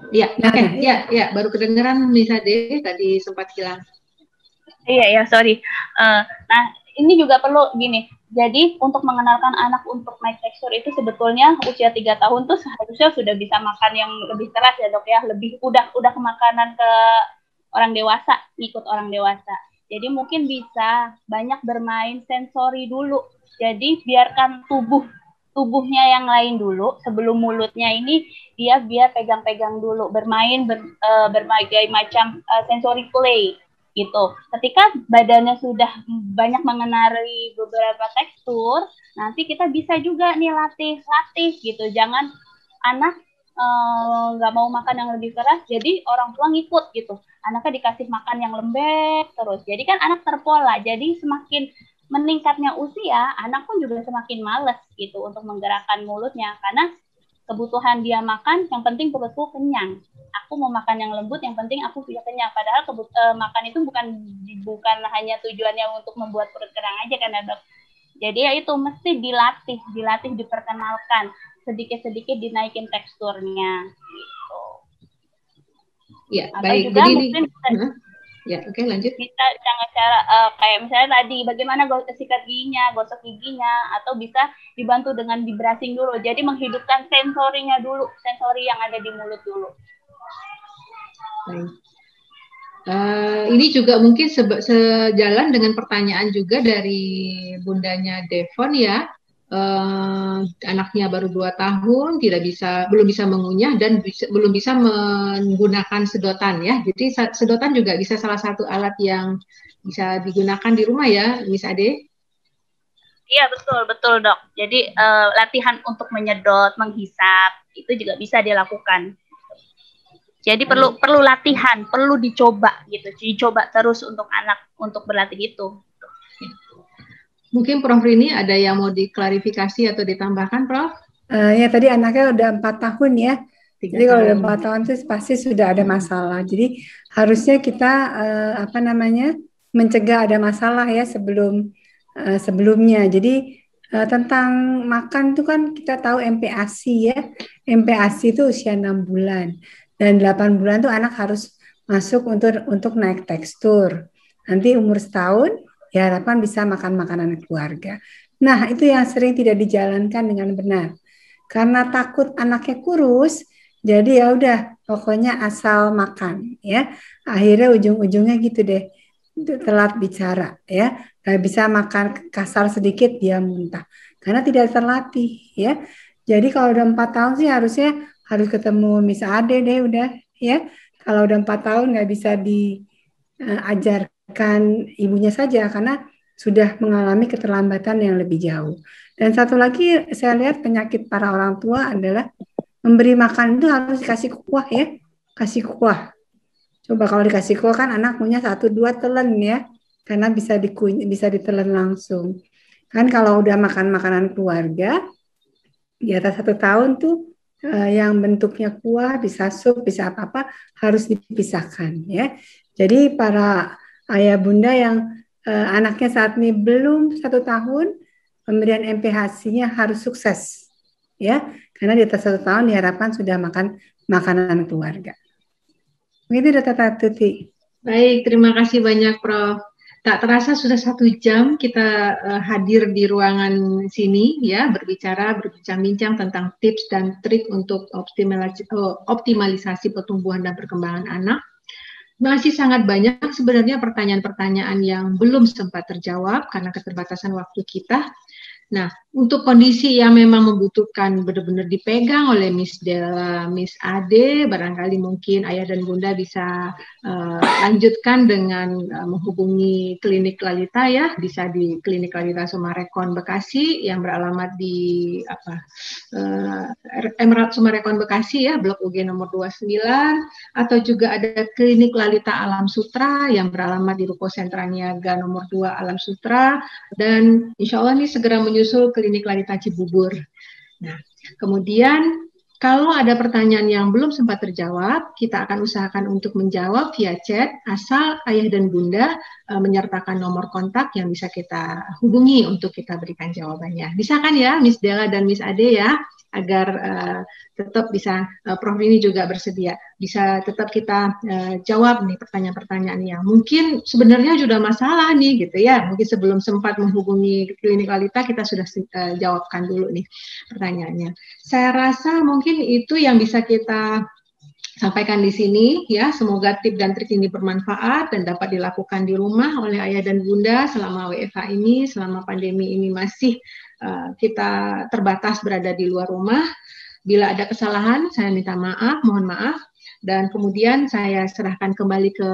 Ya, oke. Ya, baru kedengeran Miss Ade, tadi sempat hilang. Iya, sorry. Nah, ini juga perlu gini. Jadi, untuk mengenalkan anak untuk naik tekstur itu sebetulnya usia 3 tahun tuh seharusnya sudah bisa makan yang lebih keras ya dok ya. Lebih udah kemakanan ke orang dewasa, ikut orang dewasa. Jadi mungkin bisa banyak bermain sensori dulu. Jadi biarkan tubuhnya yang lain dulu sebelum mulutnya ini dia biar pegang-pegang dulu, bermain berbagai macam sensory play gitu. Ketika badannya sudah banyak mengenali beberapa tekstur, nanti kita bisa juga nih latih gitu. Jangan anak nggak mau makan yang lebih keras, jadi orang tua ngikut gitu. Anaknya dikasih makan yang lembek terus. Jadi kan anak terpola. Jadi semakin meningkatnya usia, anak pun juga semakin males gitu untuk menggerakkan mulutnya karena kebutuhan dia makan, yang penting perutku kenyang. Aku mau makan yang lembut, yang penting aku bisa kenyang. Padahal makan itu bukan hanya tujuannya untuk membuat perut kenyang aja kan ya dok. Jadi ya itu mesti dilatih diperkenalkan, sedikit-sedikit dinaikin teksturnya. Gitu. Ya, atau baik. juga Jadi mungkin ya, oke, lanjut. Bisa dengan cara kayak misalnya tadi bagaimana sikat giginya, gosok giginya, atau bisa dibantu dengan di brushing dulu. Jadi menghidupkan sensorinya dulu, sensori yang ada di mulut dulu. Baik. Ini juga mungkin sejalan dengan pertanyaan juga dari bundanya Devon ya. Anaknya baru 2 tahun, belum bisa mengunyah dan belum bisa menggunakan sedotan ya. Jadi sedotan juga bisa salah satu alat yang bisa digunakan di rumah ya, Miss Ade. Iya betul dok. Jadi latihan untuk menyedot, menghisap itu juga bisa dilakukan. Jadi perlu latihan, perlu dicoba gitu. Dicoba terus untuk anak untuk berlatih itu. Mungkin Prof Rini ada yang mau diklarifikasi atau ditambahkan, Prof? Ya tadi anaknya udah 4 tahun ya. 3 Jadi kalau tahun. udah 4 tahun itu pasti sudah ada masalah. Jadi harusnya kita mencegah ada masalah ya sebelumnya. Jadi tentang makan itu kan kita tahu MPASI ya. MPASI itu usia 6 bulan. Dan 8 bulan tuh anak harus masuk untuk naik tekstur. Nanti umur setahun ya harapan bisa makan makanan keluarga. Nah itu yang sering tidak dijalankan dengan benar. Karena takut anaknya kurus, jadi ya udah pokoknya asal makan ya. Akhirnya ujung-ujungnya gitu deh, telat bicara ya. Gak bisa makan kasar sedikit dia muntah. Karena tidak terlatih ya. Jadi kalau udah 4 tahun sih harusnya harus ketemu Miss Ade deh udah ya. Kalau udah 4 tahun nggak bisa diajarkan ibunya saja karena sudah mengalami keterlambatan yang lebih jauh. Dan satu lagi saya lihat penyakit para orang tua adalah memberi makan itu harus dikasih kuah ya. Kasih kuah. Coba kalau dikasih kuah kan anak punya 1-2 telen ya, karena bisa ditelan langsung. Kan kalau udah makan makanan keluarga di atas 1 tahun tuh yang bentuknya kuah bisa sup bisa apa-apa harus dipisahkan ya. Jadi para ayah bunda yang anaknya saat ini belum 1 tahun, pemberian MPHC-nya harus sukses ya, karena di atas 1 tahun diharapkan sudah makan makanan keluarga. Begitu Dr. Tuti. Baik, terima kasih banyak Prof. Tak terasa sudah 1 jam kita hadir di ruangan sini ya, berbincang-bincang tentang tips dan trik untuk optimalisasi pertumbuhan dan perkembangan anak. Masih sangat banyak sebenarnya pertanyaan-pertanyaan yang belum sempat terjawab karena keterbatasan waktu kita. Nah, untuk kondisi yang memang membutuhkan benar-benar dipegang oleh Miss Della, Miss Ade, barangkali mungkin ayah dan bunda bisa lanjutkan dengan menghubungi klinik Lalita ya, bisa di klinik Lalita Sumarekon Bekasi yang beralamat di Emerald Sumarekon Bekasi ya, Blok UG nomor 29, atau juga ada klinik Lalita Alam Sutra yang beralamat di Ruko Sentra Niaga nomor 2 Alam Sutra, dan insya Allah ini segera menyusul klinik Lalita Cibubur. Nah, kemudian kalau ada pertanyaan yang belum sempat terjawab, kita akan usahakan untuk menjawab via chat, asal ayah dan bunda menyertakan nomor kontak yang bisa kita hubungi untuk kita berikan jawabannya. Bisa kan ya, Miss Della dan Miss Ade ya, agar tetap bisa, Prof ini juga bersedia, bisa tetap kita jawab nih pertanyaan-pertanyaan yang mungkin sebenarnya sudah masalah nih gitu ya, mungkin sebelum sempat menghubungi klinik Lalita kita sudah jawabkan dulu nih pertanyaannya. Saya rasa mungkin itu yang bisa kita sampaikan di sini ya. Semoga tips dan trik ini bermanfaat dan dapat dilakukan di rumah oleh ayah dan bunda selama WFH ini, selama pandemi ini masih kita terbatas berada di luar rumah. Bila ada kesalahan saya minta maaf, mohon maaf, dan kemudian saya serahkan kembali ke